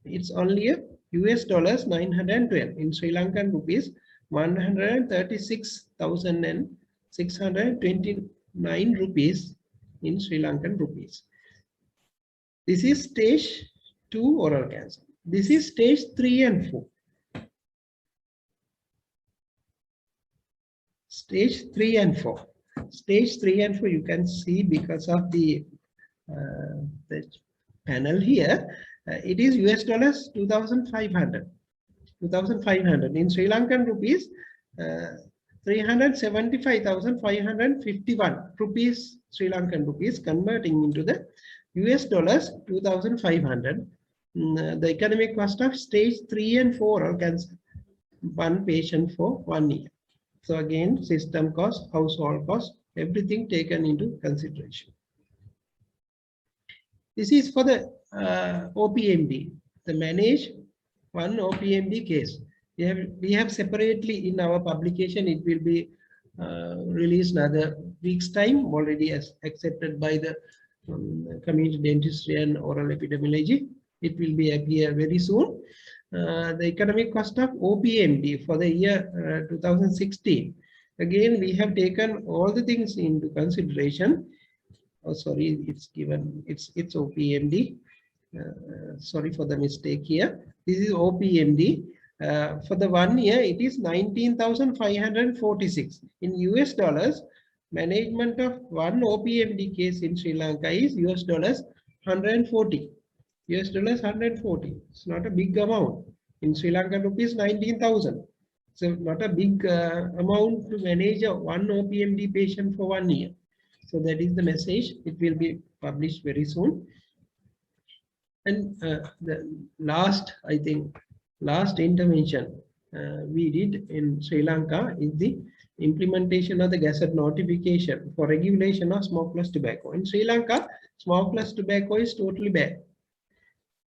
it's only a $912 in Sri Lankan rupees, 136,629 rupees in Sri Lankan rupees. This is stage 2 oral cancer. This is stage 3 and 4. Stage 3 and 4. Stage 3 and 4, you can see because of the panel here, it is $2,500. 2,500 in Sri Lankan rupees, 375,551 rupees, Sri Lankan rupees, converting into the US dollars 2,500. The economic cost of stage 3 and 4 oral cancer, one patient for 1 year. So again, system cost, household cost, everything taken into consideration. This is for the OPMD, the manage one OPMD case. We have separately in our publication, it will be released another week's time, already as accepted by the community dentistry and oral epidemiology. It will be appear very soon. The economic cost of OPMD for the year 2016. Again, we have taken all the things into consideration. Oh, sorry, it's given, it's OPMD. Sorry for the mistake here. This is OPMD. For the 1 year, it is 19,546 in US dollars. Management of one OPMD case in Sri Lanka is US dollars 140. US dollars 140. It's not a big amount. In Sri Lanka rupees 19,000. So not a big amount to manage a one OPMD patient for 1 year. So that is the message. It will be published very soon. And the last, I think, last intervention we did in Sri Lanka is the implementation of the Gazette notification for regulation of smokeless tobacco. In Sri Lanka, smokeless tobacco is totally banned.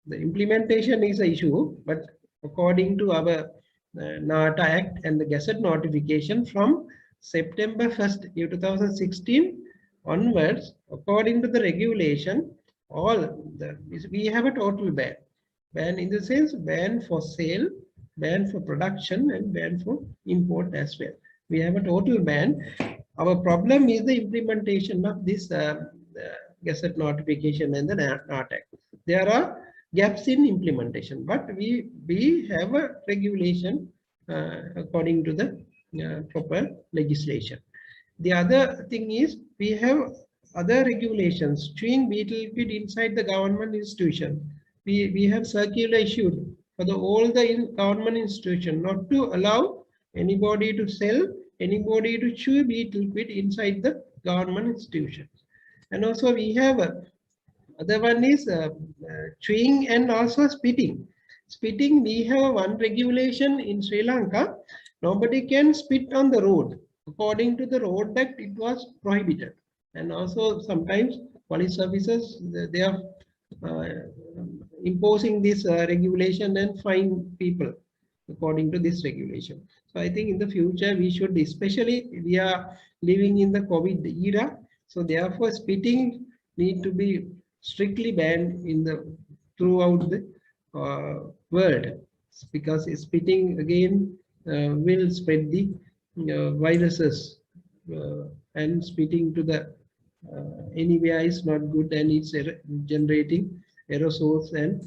The implementation is an issue, but according to our NATA Act and the Gazette notification from September 1st, 2016 onwards, according to the regulation, we have a total ban. Ban in the sense, ban for sale, ban for production, and ban for import as well. We have a total ban. Our problem is the implementation of this Gazette notification and the NATA Act. There are gaps in implementation, but we have a regulation according to the proper legislation. The other thing is we have other regulations, chewing betel liquid inside the government institution. We have circular issued for all the government institution not to allow anybody to sell, anybody to chew betel liquid inside the government institutions. And also we have other one is chewing and also spitting. Spitting, we have one regulation in Sri Lanka. Nobody can spit on the road. According to the Road Act, it was prohibited. And also sometimes police officers, they are imposing this regulation and fine people according to this regulation. So I think in the future we should, especially we are living in the COVID era. So therefore spitting need to be strictly banned in the throughout the world, because spitting again will spread the viruses, and spitting to the anywhere is not good, and it's generating aerosols and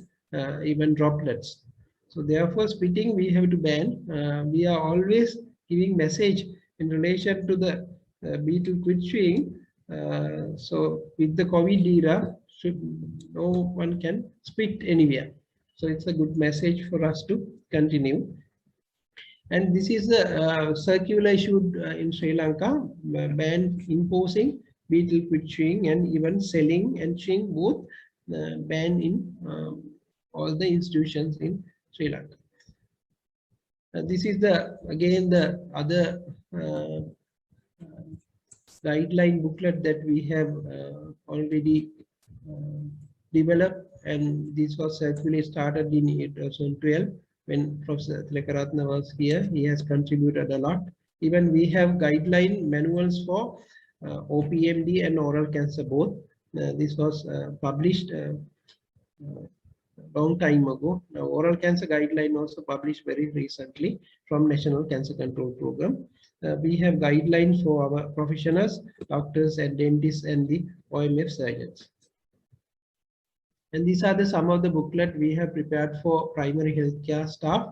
even droplets. So therefore spitting we have to ban. We are always giving message in relation to the betel quid chewing. So with the COVID era, no one can spit anywhere. So it's a good message for us to continue. And this is the circular issued in Sri Lanka, ban imposing betel quid chewing and even selling and chewing both ban in all the institutions in Sri Lanka. This is the again the other guideline booklet that we have already developed, and this was actually started in 2012 when Professor Tilakaratne was here. He has contributed a lot. Even we have guideline manuals for OPMD and oral cancer both. This was published long time ago. Now, oral cancer guideline also published very recently from National Cancer Control Program. We have guidelines for our professionals, doctors and dentists and the OMF surgeons. And these are some of the booklet we have prepared for primary healthcare staff,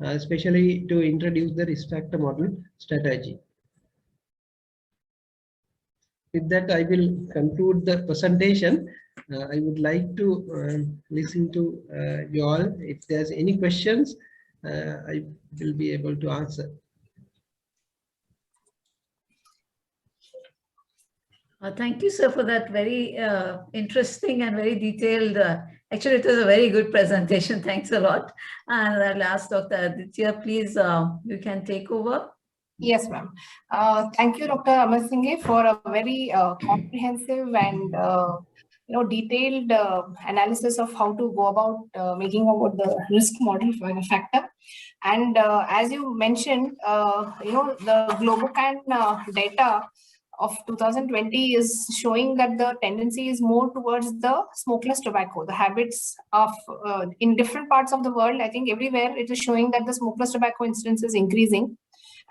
especially to introduce the risk factor model strategy. With that, I will conclude the presentation. I would like to listen to you all. If there's any questions, I will be able to answer.
Thank you, sir, for that very interesting and very detailed. Actually, it was a very good presentation. Thanks a lot. And I'll ask Dr. Aditya, please, you can take over.
Yes, ma'am. Thank you, Dr. Amar Singh, for a very comprehensive and detailed analysis of how to go about making about the risk model for a factor. And as you mentioned, the Globocan data of 2020 is showing that the tendency is more towards the smokeless tobacco. The habits of in different parts of the world, I think everywhere it is showing that the smokeless tobacco incidence is increasing.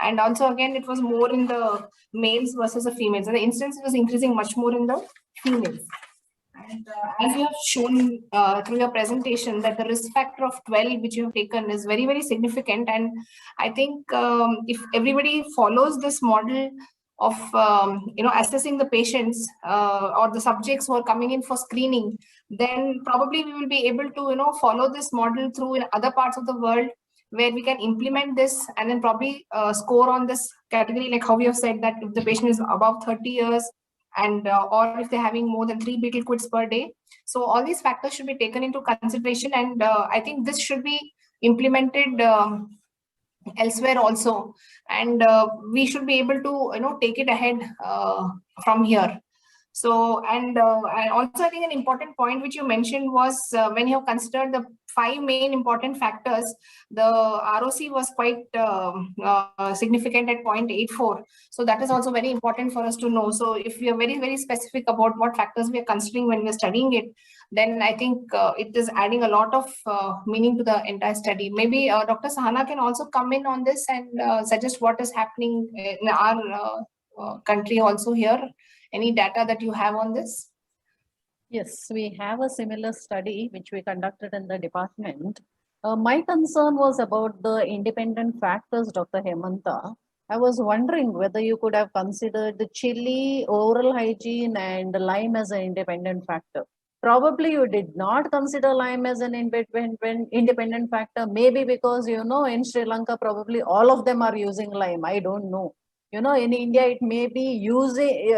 And also, again, it was more in the males versus the females. And the incidence was increasing much more in the females. And as you have shown through your presentation, that the risk factor of 12, which you have taken, is very, very significant. And I think if everybody follows this model of assessing the patients or the subjects who are coming in for screening, then probably we will be able to follow this model through in other parts of the world, where we can implement this and then probably score on this category, like how we have said that if the patient is above 30 years and or if they're having more than 3 betel quids per day. So all these factors should be taken into consideration, and I think this should be implemented elsewhere also, and we should be able to take it ahead from here. So, and also I think an important point which you mentioned was when you have considered the 5 main important factors, the ROC was quite significant at 0.84. So that is also very important for us to know. So if we are very, very specific about what factors we are considering when we are studying it, then I think it is adding a lot of meaning to the entire study. Maybe Dr. Sahana can also come in on this and suggest what is happening in our country also here. Any data that you have on this?
Yes, we have a similar study which we conducted in the department. My concern was about the independent factors, Dr. Hemanta. I was wondering whether you could have considered the chili, oral hygiene, and Lyme as an independent factor. Probably you did not consider Lyme as an independent factor, maybe because, in Sri Lanka, probably all of them are using Lyme. I don't know. In India, it may be using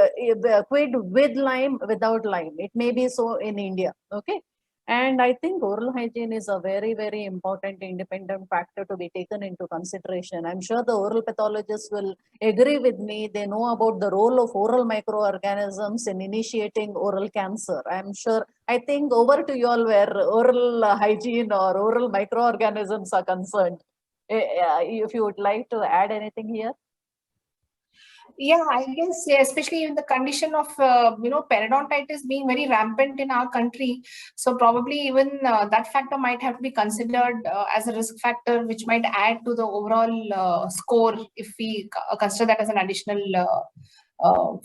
quid with Lyme, without Lyme. It may be so in India, okay? And I think oral hygiene is a very, very important independent factor to be taken into consideration. I'm sure the oral pathologists will agree with me. They know about the role of oral microorganisms in initiating oral cancer. I'm sure. I think over to you all where oral hygiene or oral microorganisms are concerned. If you would like to add anything here.
Yeah, I guess, yeah, especially in the condition of periodontitis being very rampant in our country, so probably even that factor might have to be considered as a risk factor, which might add to the overall score if we consider that as an additional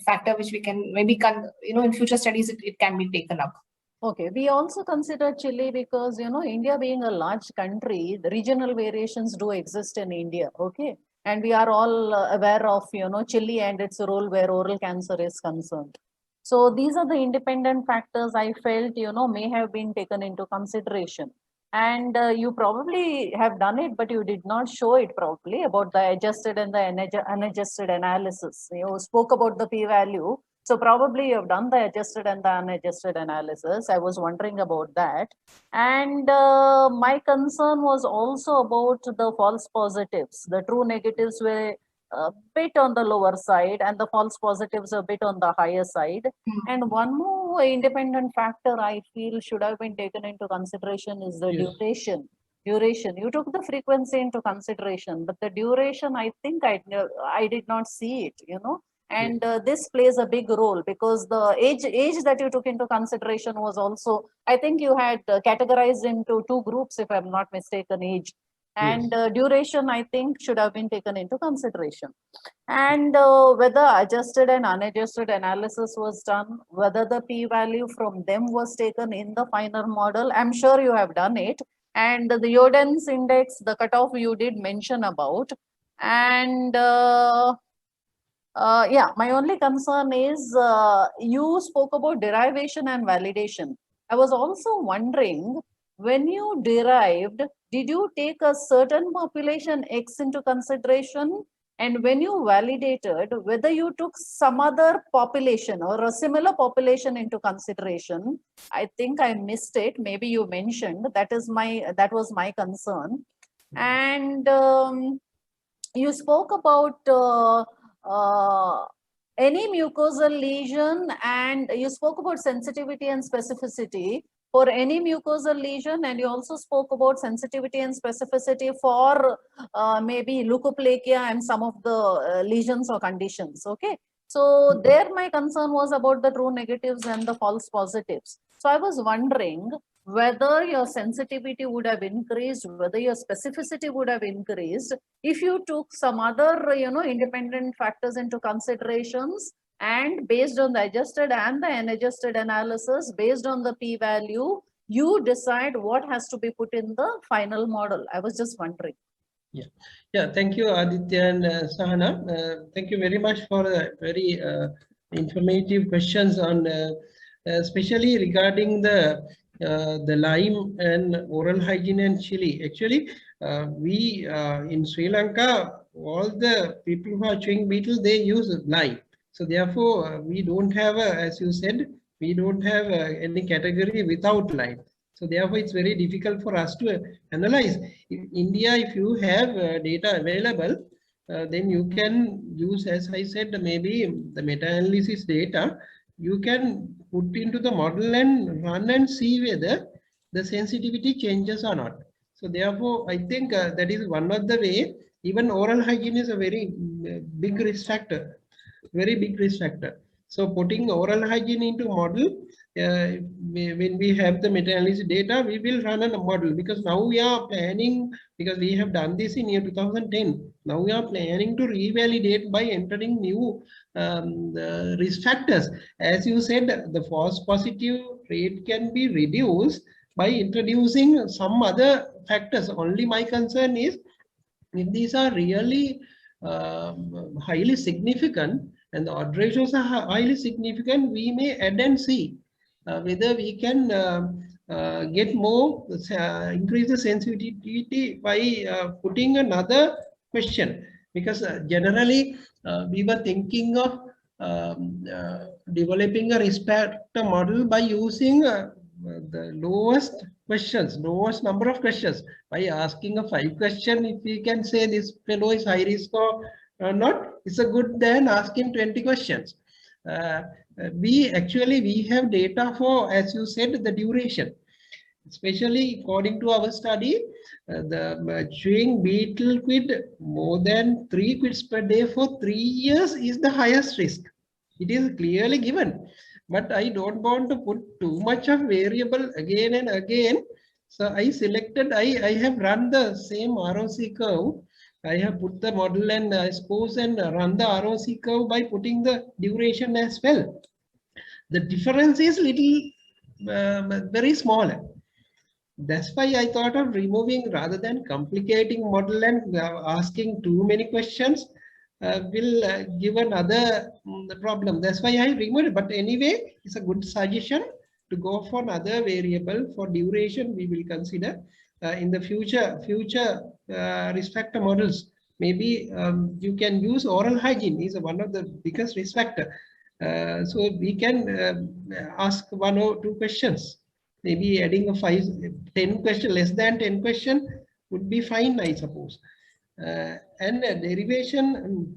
factor, which we can maybe in future studies it can be taken up.
Okay, we also consider chili because India being a large country, the regional variations do exist in India. Okay. And we are all aware of, chili and its role where oral cancer is concerned. So these are the independent factors I felt, may have been taken into consideration. And you probably have done it, but you did not show it properly about the adjusted and the unadjusted analysis. You spoke about the p-value. So probably you have done the adjusted and the unadjusted analysis. I was wondering about that. And my concern was also about the false positives. The true negatives were a bit on the lower side and the false positives a bit on the higher side. And one more independent factor I feel should have been taken into consideration is the
Yes.
duration. You took the frequency into consideration, but the duration, I think I did not see it, you know. And this plays a big role because the age that you took into consideration was also, I think you had categorized into two groups, if I'm not mistaken, age. And duration, I think, should have been taken into consideration. And whether adjusted and unadjusted analysis was done, whether the p-value from them was taken in the final model, I'm sure you have done it. And the Jordan's index, the cutoff you did mention about. And yeah, my only concern is you spoke about derivation and validation. I was also wondering, when you derived, did you take a certain population X into consideration? And when you validated, whether you took some other population or a similar population into consideration? I think I missed it. Maybe you mentioned that was my concern. And you spoke about any mucosal lesion, and you spoke about sensitivity and specificity for any mucosal lesion, and you also spoke about sensitivity and specificity for maybe leukoplakia and some of the lesions or conditions. Okay, so there my concern was about the true negatives and the false positives. So I was wondering whether your sensitivity would have increased, whether your specificity would have increased if you took some other, you know, independent factors into considerations, and based on the adjusted and the unadjusted analysis, based on the p-value, you decide what has to be put in the final model. I was just wondering.
Yeah, thank you, Aditya and Sahana. Thank you very much for very informative questions on, especially regarding the Lyme and oral hygiene and chili. Actually, we in Sri Lanka, all the people who are chewing beetle, they use Lyme. So therefore, we don't have, as you said, we don't have any category without Lyme. So therefore, it's very difficult for us to analyze. In India, if you have data available, then you can use, as I said, maybe the meta-analysis data, you can put into the model and run and see whether the sensitivity changes or not. So therefore, I think that is one of the way. Even oral hygiene is a very big risk factor, very big risk factor. So putting oral hygiene into model, when we have the meta-analysis data, we will run a model, because now we are planning, because we have done this in year 2010. Now we are planning to revalidate by entering new the risk factors. As you said, the false positive rate can be reduced by introducing some other factors. Only my concern is, if these are really highly significant and the odd ratios are highly significant, we may add and see whether we can get more, increase the sensitivity by putting another question. Because generally we were thinking of developing a risk factor model by using the lowest questions, lowest number of questions. By asking a 5 question, if we can say this fellow is high risk or not, it's a good than asking 20 questions. We have data for, as you said, the duration. Especially according to our study, the chewing beetle quid more than 3 quids per day for 3 years is the highest risk. It is clearly given. But I don't want to put too much of variable again and again. So I selected, I have run the same ROC curve. I have put the model and I suppose and run the ROC curve by putting the duration as well. The difference is little, very small. That's why I thought of removing, rather than complicating model and asking too many questions will give another problem. That's why I removed it. But anyway, it's a good suggestion. to go for another variable for duration. We will consider in the future risk factor models. Maybe you can use oral hygiene is one of the biggest risk factor. So we can ask 1 or 2 questions. Maybe adding a 10 question, less than 10 question would be fine, I suppose. And derivation,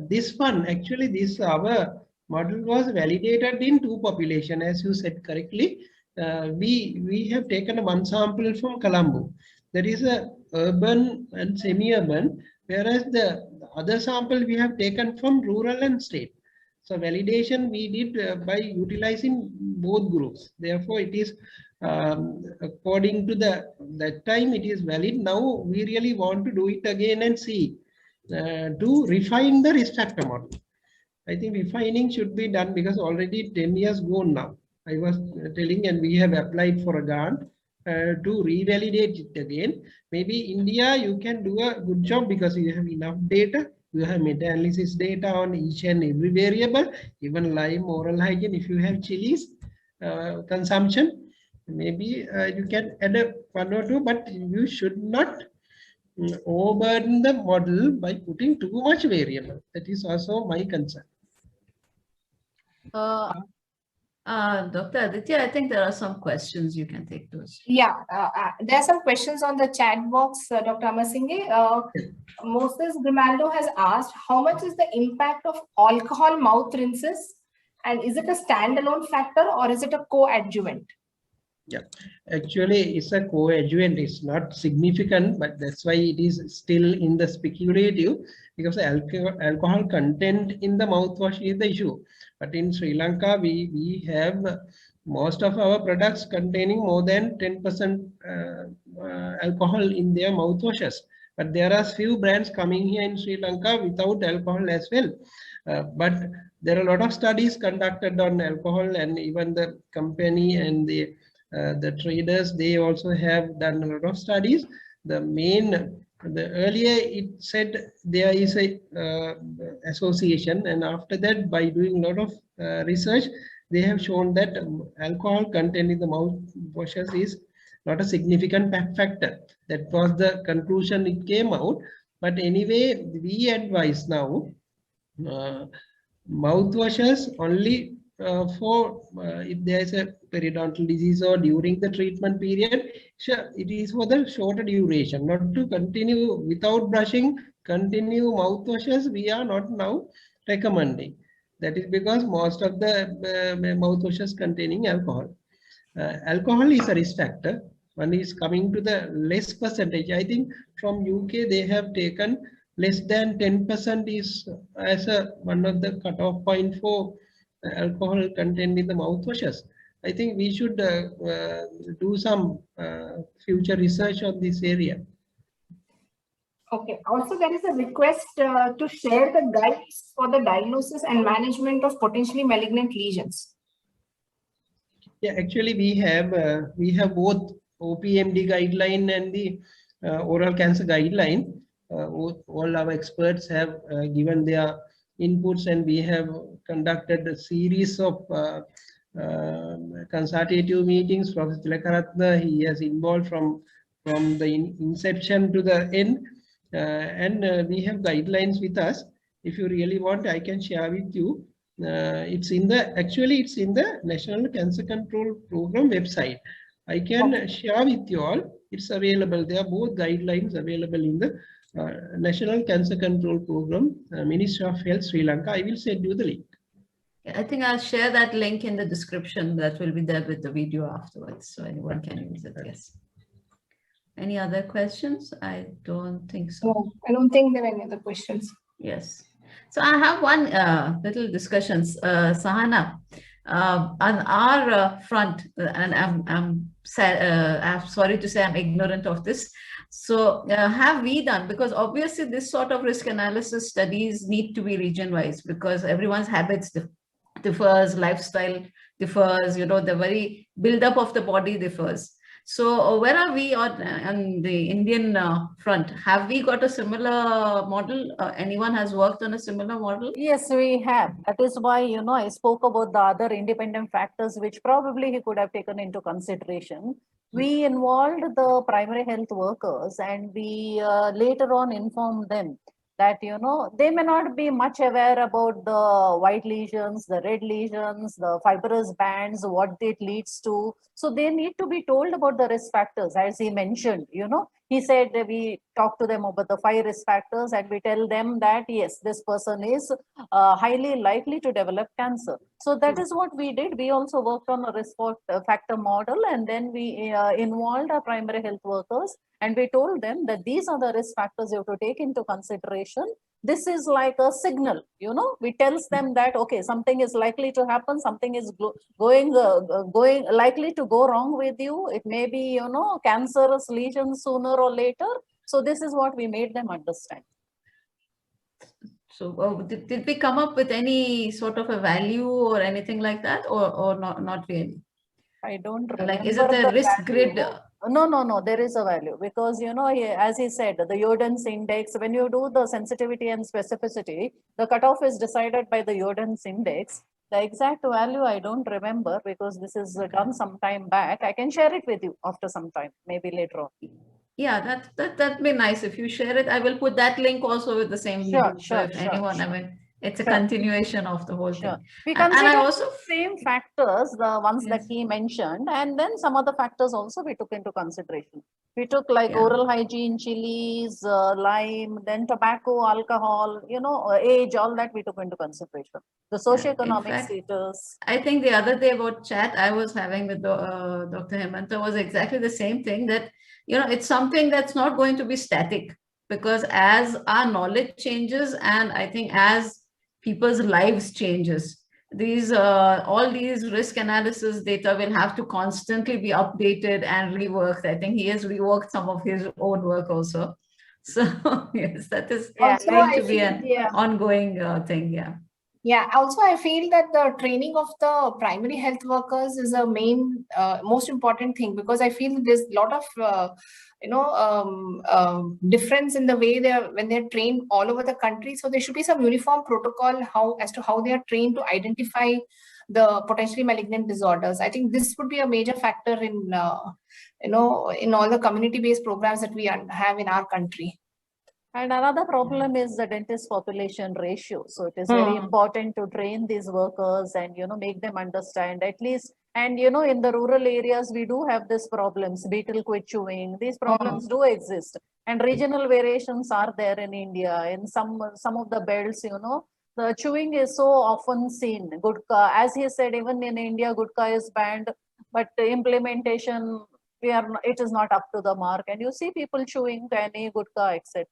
this one actually, this our model was validated in 2 population, as you said correctly. We have taken one sample from Colombo. That is a urban and semi-urban, whereas the other sample we have taken from rural and state. So validation we did by utilizing both groups. Therefore, it is according to that time it is valid. Now we really want to do it again and see to refine the risk factor model. I think refining should be done because already 10 years gone now. I was telling, and we have applied for a grant to revalidate it again. Maybe India, you can do a good job because you have enough data. You have meta-analysis data on each and every variable, even Lyme, oral hygiene. If you have chilies consumption, maybe you can add a 1 or 2, but you should not overburden the model by putting too much variable. That is also my concern.
Dr. Aditya, I think there are some questions. You can take those.
Yeah, there are some questions on the chat box, Dr. Amarasinghe. Moses Grimaldo has asked, how much is the impact of alcohol mouth rinses? And is it a standalone factor or is it a co-adjuvant?
Yeah, actually it's a co-adjuvant. It's not significant, but that's why it is still in the speculative, because alcohol content in the mouthwash is the issue. But in Sri Lanka, we have most of our products containing more than 10% alcohol in their mouthwashes. But there are few brands coming here in Sri Lanka without alcohol as well. But there are a lot of studies conducted on alcohol, and even the company and the traders, they also have done a lot of studies. The earlier it said there is a association, and after that, by doing a lot of research, they have shown that alcohol content in the mouthwashes is not a significant factor. That was the conclusion it came out. But anyway, we advise now mouthwashes only for if there is a periodontal disease or during the treatment period. Sure, it is for the shorter duration, not to continue without brushing, continue mouthwashes. We are not now recommending. That is because most of the mouthwashes containing alcohol. Alcohol is a risk factor. One is coming to the less percentage. I think from UK they have taken less than 10% is as one of the cutoff point for alcohol content in the mouthwashes. I think we should do some future research on this area.
Okay. Also, there is a request to share the guides for the diagnosis and management of potentially malignant lesions.
Yeah, actually, we have both OPMD guideline and the oral cancer guideline. All our experts have given their inputs, and we have conducted a series of consultative meetings. Professor Tilakaratna, he has involved from the inception to the end, and we have guidelines with us. If you really want, I can share with you. It's in the National Cancer Control Program website. I can share with you all. It's available. There are both guidelines available in the National Cancer Control Program, Ministry of Health, Sri Lanka. I will send you the link.
I think I'll share that link in the description. That will be there with the video afterwards, so anyone can use it. Yes. Any other questions? I don't think so.
No, I don't think there are any other questions.
Yes. So I have one little discussions, Sahana. On our front, and I'm sorry to say I'm ignorant of this. So have we done, because obviously this sort of risk analysis studies need to be region-wise because everyone's habits differs, lifestyle differs, the very build-up of the body differs. So where are we on the Indian front? Have we got a similar model? Anyone has worked on a similar model?
Yes, we have. That is why, I spoke about the other independent factors which probably he could have taken into consideration. We involved the primary health workers and we later on informed them that, they may not be much aware about the white lesions, the red lesions, the fibrous bands, what it leads to. So they need to be told about the risk factors, as he mentioned, he said that we talk to them about the 5 risk factors and we tell them that, yes, this person is highly likely to develop cancer. So that is what we did. We also worked on a risk factor model, and then we involved our primary health workers and we told them that these are the risk factors you have to take into consideration. This is like a signal, we tells them that, okay, something is likely to happen, something is going likely to go wrong with you. It may be, cancerous lesions sooner or later. So this is what we made them understand.
So did we come up with any sort of a value or anything like that, or not really?
I don't remember.
Like, is it a risk grid?
No, there is a value because, as he said, the Jordan's index, when you do the sensitivity and specificity, the cutoff is decided by the Jordan's index. The exact value, I don't remember because this is done some time back. I can share it with you after some time, maybe later on.
Yeah, that'd be nice if you share it. I will put that link also with the same link. So if anyone, I mean, it's a continuation of the whole thing.
We consider
I also
same factors, the ones that he mentioned, and then some other factors also we took into consideration. We took like oral hygiene, chilies, lime, then tobacco, alcohol, age, all that we took into consideration. The socioeconomic status.
I think the other day about chat I was having with Dr. Hemanta was exactly the same thing, that, it's something that's not going to be static, because as our knowledge changes, and I think as people's lives changes, these all these risk analysis data will have to constantly be updated and reworked. I think he has reworked some of his own work also. So yes, that is going to be an ongoing thing.
Yeah, also I feel that the training of the primary health workers is a main, most important thing, because I feel there's a lot of, difference in the way when they're trained all over the country. So there should be some uniform protocol as to how they are trained to identify the potentially malignant disorders. I think this would be a major factor in, in all the community-based programs that we have in our country.
And another problem is the dentist population ratio. So it is very important to train these workers and, make them understand at least. And, in the rural areas, we do have these problems, betel quid chewing. These problems do exist. And regional variations are there in India. In some of the belts, the chewing is so often seen. Gutka, as he said, even in India, Gutka is banned, but the implementation, it is not up to the mark. And you see people chewing any Gutka, etc.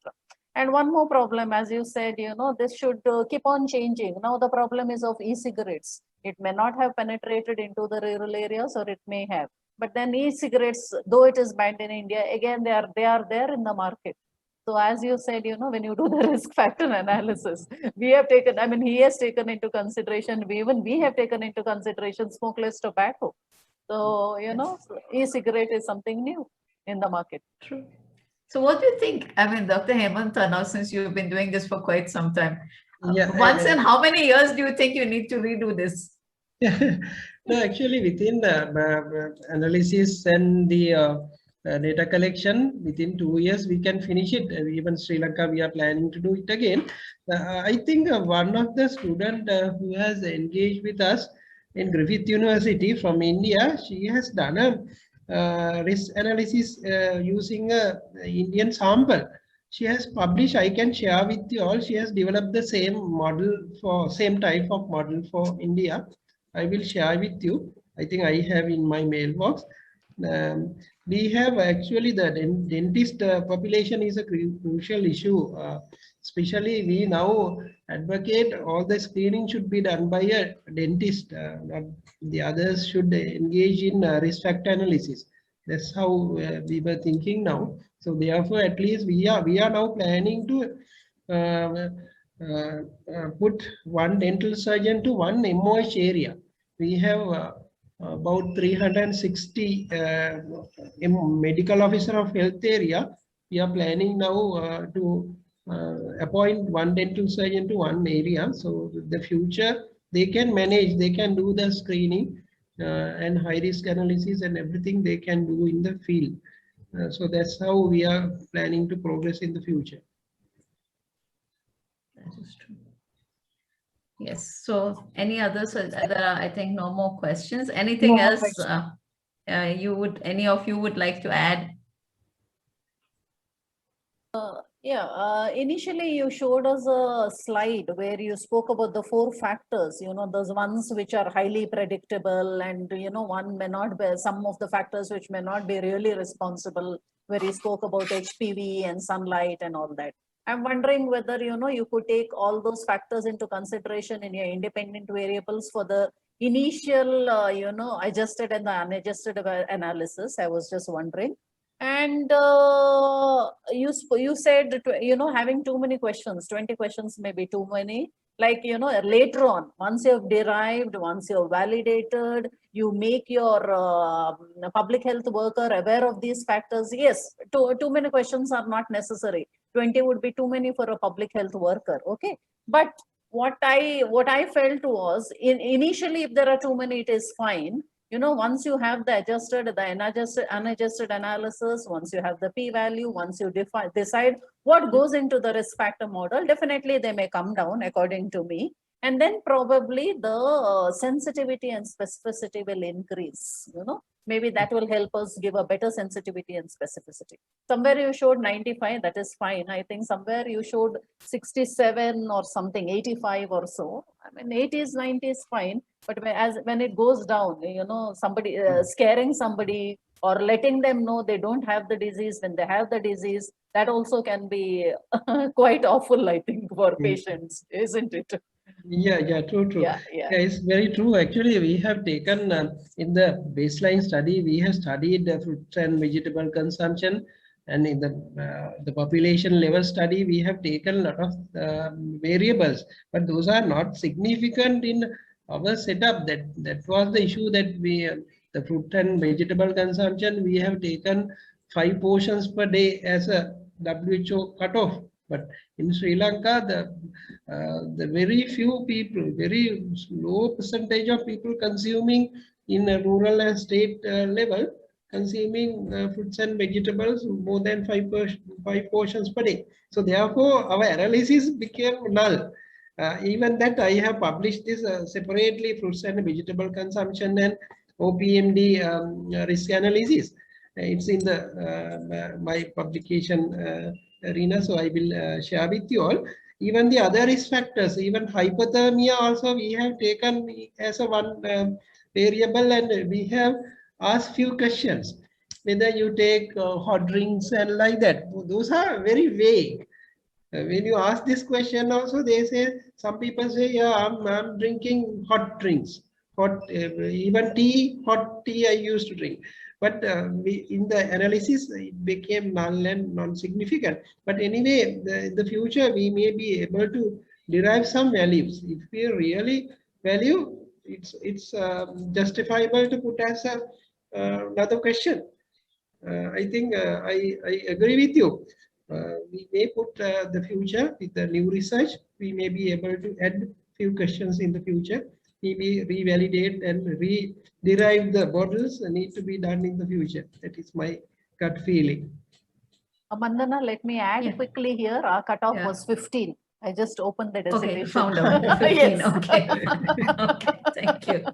And one more problem, as you said, this should keep on changing. Now the problem is of e-cigarettes. It may not have penetrated into the rural areas, or it may have. But then e-cigarettes, though it is banned in India, again, they are there in the market. So as you said, when you do the risk factor analysis, we have taken, he has taken into consideration, we have taken into consideration smokeless tobacco. So, e-cigarette is something new in the market.
True. So what do you think? Dr. Hemanta, now since you've been doing this for quite some time, once in how many years do you think you need to redo this?
No, actually within the analysis and the data collection, within 2 years we can finish it. Even Sri Lanka, we are planning to do it again. I think one of the students who has engaged with us in Griffith University from India, she has done a risk analysis using a Indian sample. She has published, I can share with you all, she has developed the same type of model for India. I will share with you. I think I have in my mailbox. We have actually the dentist population is a crucial issue. Especially we now advocate all the screening should be done by a dentist. The others should engage in risk factor analysis. That's how we were thinking now. So therefore, at least we are now planning to put one dental surgeon to one MOH area. We have about 360 medical officer of health area. We are planning now to appoint one dental surgeon to one area. So the future, they can manage, they can do the screening and high risk analysis and everything they can do in the field. So that's how we are planning to progress in the future.
That is true. Yes. So any others? There are, I think, no more questions. Anything
No more
else any of you would like to add?
Yeah, initially you showed us a slide where you spoke about the 4 factors, those ones which are highly predictable and, one may not be, some of the factors which may not be really responsible, where you spoke about HPV and sunlight and all that. I'm wondering whether, you could take all those factors into consideration in your independent variables for the initial, adjusted and the unadjusted analysis. I was just wondering. And you said, having too many questions, 20 questions may be too many. Like, later on, once you have derived, once you have validated, you make your public health worker aware of these factors. Yes, too many questions are not necessary. 20 would be too many for a public health worker. Okay. But what I felt was, initially, if there are too many, it is fine. Once you have the adjusted, the unadjusted analysis, once you have the p-value, once you decide what goes into the risk factor model, definitely they may come down according to me. And then probably the sensitivity and specificity will increase, maybe that will help us give a better sensitivity and specificity. Somewhere you showed 95, that is fine. I think somewhere you showed 67 or something, 85 or so. I mean, 80s, 90s, fine. But when it goes down, somebody scaring somebody or letting them know they don't have the disease when they have the disease, that also can be quite awful, I think, for patients, isn't it?
Yeah, true.
Yeah,
It's very true. Actually, we have taken in the baseline study, we have studied the fruits and vegetable consumption, and in the population level study, we have taken a lot of variables, but those are not significant in our setup. That was the issue, that we the fruit and vegetable consumption, we have taken 5 portions per day as a WHO cutoff. But in Sri Lanka, the very few people, very low percentage of people consuming in a rural and state level, consuming fruits and vegetables more than 5 portions per day. So therefore, our analysis became null. Even that I have published this separately, fruits and vegetable consumption and OPMD risk analysis. It's in the my publication arena, so I will share with you all. Even the other risk factors, even hypothermia also we have taken as a one variable, and we have asked few questions, whether you take hot drinks and like that. Those are very vague. When you ask this question also, they say, some people say, yeah, I'm drinking hot drinks, even tea, hot tea I used to drink. But in the analysis, it became null and non-significant. But anyway, in the future, we may be able to derive some values. If we really value, it's justifiable to put as another question. I think I agree with you. We may put the future with the new research, we may be able to add few questions in the future. Maybe revalidate and re-derive the models need to be done in the future. That is my gut feeling.
Mandana, let me add quickly here. Our cutoff was 15. I just opened the designation.
Okay, found out 15.
Yes.
Okay. Okay, thank you.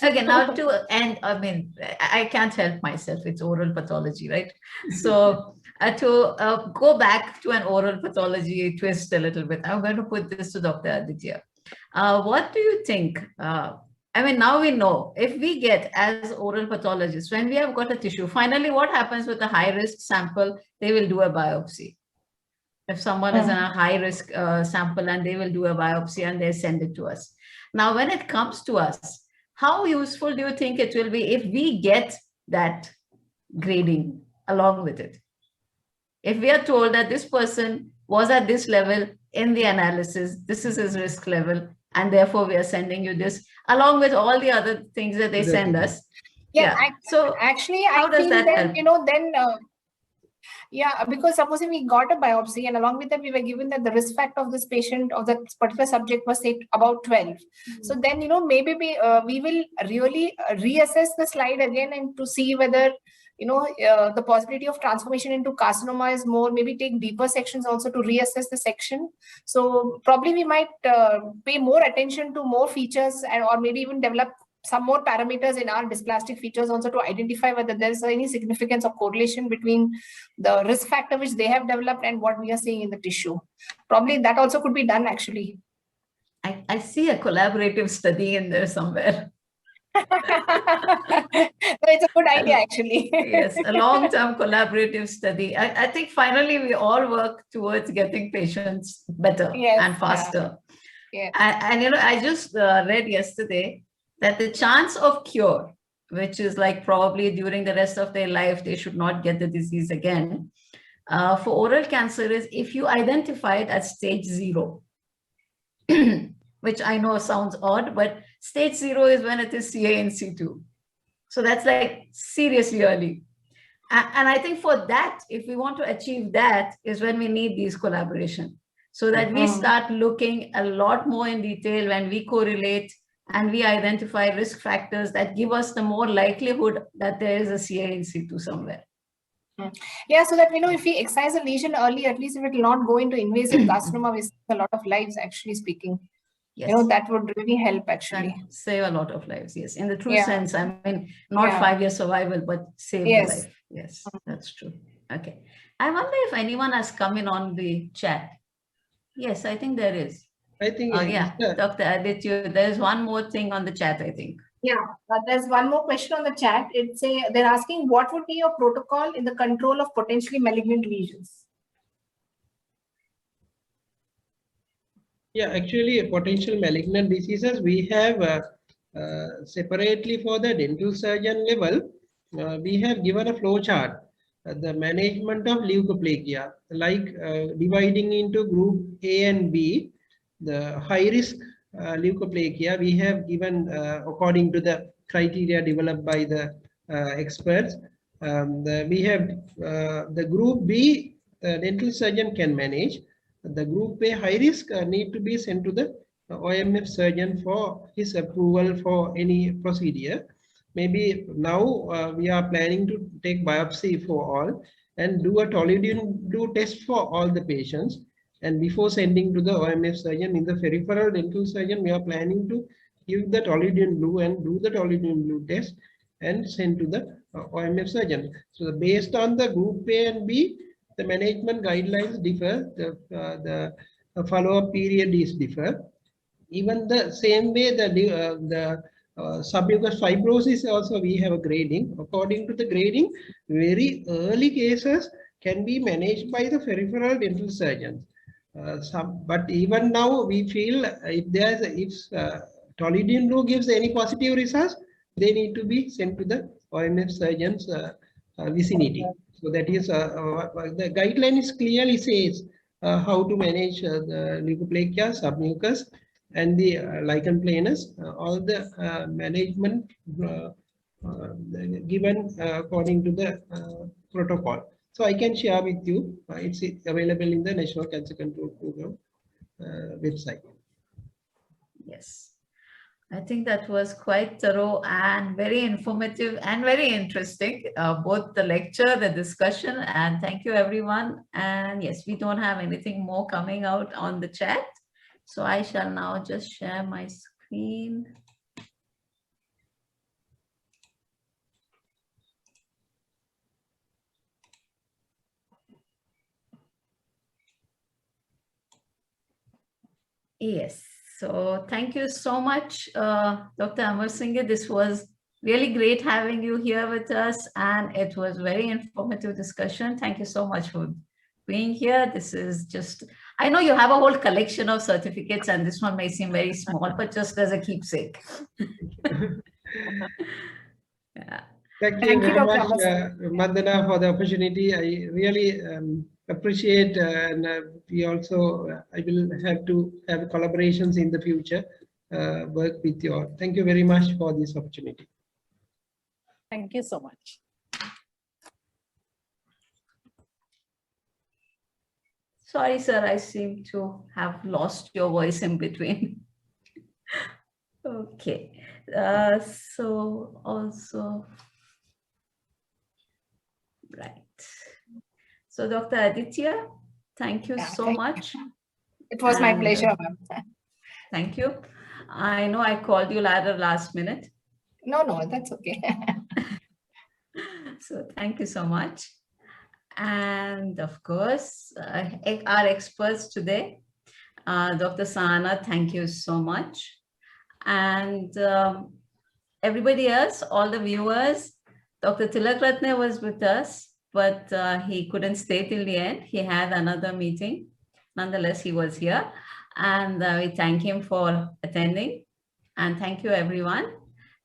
Okay, now to end, I mean, I can't help myself. It's oral pathology, right? So to go back to an oral pathology twist a little bit, I'm going to put this to Dr. Aditya. What do you think? I mean, now we know if we get as oral pathologists, when we have got a tissue, finally what happens with a high risk sample, they will do a biopsy. If someone is in a high risk sample and they will do a biopsy and they send it to us. Now, when it comes to us, how useful do you think it will be if we get that grading along with it? If we are told that this person was at this level in the analysis, this is his risk level, and therefore we are sending you this along with all the other things that they send
Exactly.
us.
Yeah,
So
actually,
how
I
does
feel
that
that,
help?
you know, then, yeah, because supposing we got a biopsy and along with that we were given that the risk factor of this patient or that particular subject was say about 12. So then, you know, maybe we will really reassess the slide again and to see whether, you know, the possibility of transformation into carcinoma is more, maybe take deeper sections also to reassess the section. So probably we might pay more attention to more features and or maybe even develop some more parameters in our dysplastic features also to identify whether there is any significance or correlation between the risk factor which they have developed and what we are seeing in the tissue. Probably that also could be done actually.
I see a collaborative study in there somewhere.
No, it's a good idea actually.
Yes, a long-term collaborative study. I think finally we all work towards getting patients better
Yes,
and faster.
Yeah.
And you know, I just read yesterday that the chance of cure, which is like probably during the rest of their life, they should not get the disease again. For oral cancer is if you identify it at stage 0, which I know sounds odd, but stage 0 is when it is CA in situ. So that's like seriously early. And I think for that, if we want to achieve that, is when we need these collaboration. So that we start looking a lot more in detail when we correlate and we identify risk factors that give us the more likelihood that there is a CA in situ somewhere.
Yeah, so that we know if we excise a lesion early, at least if it will not go into invasive carcinoma, we save a lot of lives actually speaking.
Yes.
You know, that would really help actually.
And save a lot of lives, yes. In the true
Yeah.
sense, I mean, not
Yeah.
5-year survival, but save the
Yes.
life. Yes, that's true. Okay. I wonder if anyone has come in on the chat. Yes, I think there is.
I think
Yeah, Dr. Aditya, there's one more thing on the chat, I think.
Yeah, there's one more question on the chat. They're asking what would be your protocol in the control of potentially malignant lesions?
Yeah, actually, potential malignant diseases we have separately for the dental surgeon level. We have given a flow chart. The management of leukoplakia, like dividing into group A and B. The high risk leukoplakia we have given according to the criteria developed by the experts. We have the group B, dental surgeon can manage. The group A high risk need to be sent to the OMF surgeon for his approval for any procedure. Maybe now we are planning to take biopsy for all and do a tolidine blue test for all the patients. And before sending to the OMF surgeon, in the peripheral dental surgeon, we are planning to give the tolidine blue and do the tolidine blue test and send to the OMF surgeon. So based on the group A and B, the management guidelines differ, the follow-up period is differ. Even the same way, the submucous fibrosis also we have a grading. According to the grading, very early cases can be managed by the peripheral dental surgeons. But even now we feel if tolidine blue gives any positive results, they need to be sent to the OMF surgeon's vicinity. So that is the guideline is clearly says how to manage the leukoplakia, submucous, and the lichen planus. All the management given according to the protocol. So I can share with you. It's available in the National Cancer Control Program website.
Yes. I think that was quite thorough and very informative and very interesting, both the lecture, the discussion, and thank you everyone. And yes, we don't have anything more coming out on the chat. So I shall now just share my screen. Yes. So thank you so much, Dr. Amarasinghe. This was really great having you here with us, and it was very informative discussion. Thank you so much for being here. This is just, I know you have a whole collection of certificates, and this one may seem very small, but just as a keepsake. Yeah.
Thank you very much, Mandana, for the opportunity. I really appreciate, and we also I will have to have collaborations in the future work with you all. Thank you very much for this opportunity.
Thank you so much.
Sorry, sir, I seem to have lost your voice in between. Okay, so also, right. So Dr. Aditya, thank you
Yeah,
so
thank you.
much.
It was my
And,
pleasure, ma'am.
Thank you. I know I called you at the last minute.
No, that's okay.
So thank you so much. And of course, our experts today, Dr. Sahana, thank you so much. And everybody else, all the viewers, Dr. Tilak Ratne was with us, but he couldn't stay till the end. He had another meeting. Nonetheless, he was here. And we thank him for attending. And thank you, everyone.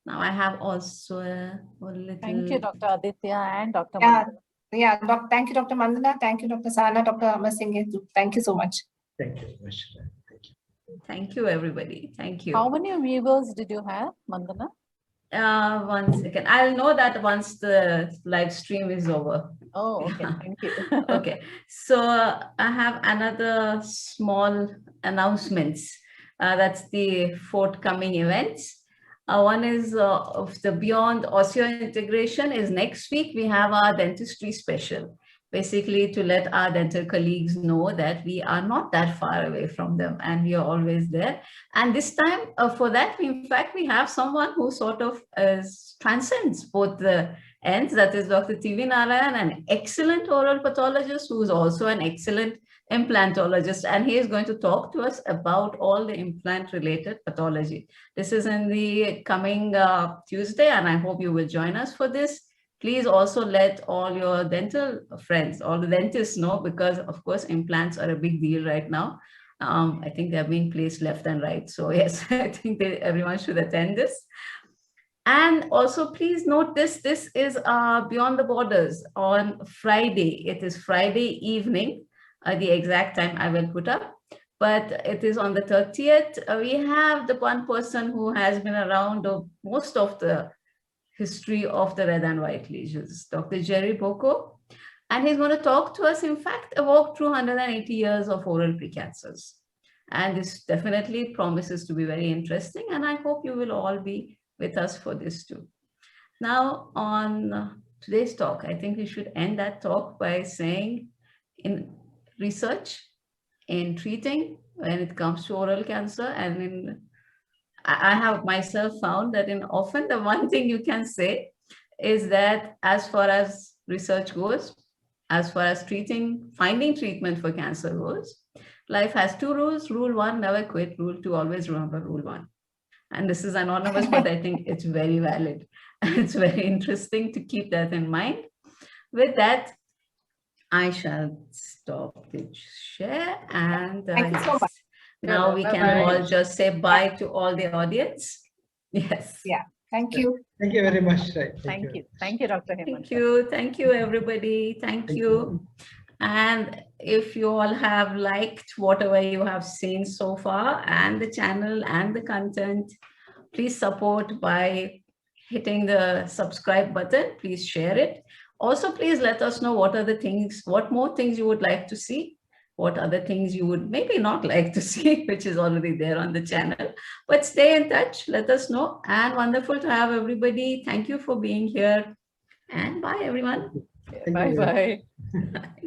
Now I have also a little...
Thank you, Dr. Aditya and Dr.
Yeah,
Mandana.
yeah. Thank you, Dr. Mandana. Thank you, Dr. Sana, Dr. Amar Singh. Thank you so much.
Thank you very much. Thank you.
Thank you, everybody. Thank you.
How many viewers did you have, Mandana?
1 second. I'll know that once the live stream is over.
Oh, okay. Thank you.
Okay. So I have another small announcements. That's the forthcoming events. One is of the Beyond Osseointegration is next week. We have our dentistry special, basically to let our dental colleagues know that we are not that far away from them and we are always there. And this time for that, in fact, we have someone who sort of transcends both the ends. That is Dr. TV Narayan, an excellent oral pathologist who is also an excellent implantologist, and he is going to talk to us about all the implant related pathology. This is in the coming Tuesday, and I hope you will join us for this. Please also let all your dental friends, all the dentists know, because of course implants are a big deal right now. I think they're being placed left and right. So yes, I think everyone should attend this. And also please note this is Beyond the Borders on Friday. It is Friday evening. The exact time I will put up, but it is on the 30th. We have the one person who has been around most of the history of the red and white lesions, Dr. Jerry Boko, and he's going to talk to us, in fact, a walk through 180 years of oral precancers. And this definitely promises to be very interesting, and I hope you will all be with us for this too. Now, on today's talk, I think we should end that talk by saying, in research, in treating when it comes to oral cancer, and I have myself found that in often the one thing you can say is that as far as research goes, as far as finding treatment for cancer goes, life has two rules. Rule 1, never quit. Rule 2, always remember rule 1. And this is anonymous, but I think it's very valid. And it's very interesting to keep that in mind. With that, I shall stop the share, and
Thank you so much.
now we can
Bye-bye.
all just say bye to all the audience. Yes.
Yeah. Thank you.
Thank you very much.
Thank you. Thank you, Dr. Hemant.
Thank you. Thank you, everybody. Thank you. And if you all have liked whatever you have seen so far and the channel and the content, please support by hitting the subscribe button. Please share it. Also, please let us know what more things you would like to see, what other things you would maybe not like to see, which is already there on the channel. But stay in touch, let us know. And wonderful to have everybody. Thank you for being here. And bye, everyone.
Thank you.
Bye-bye.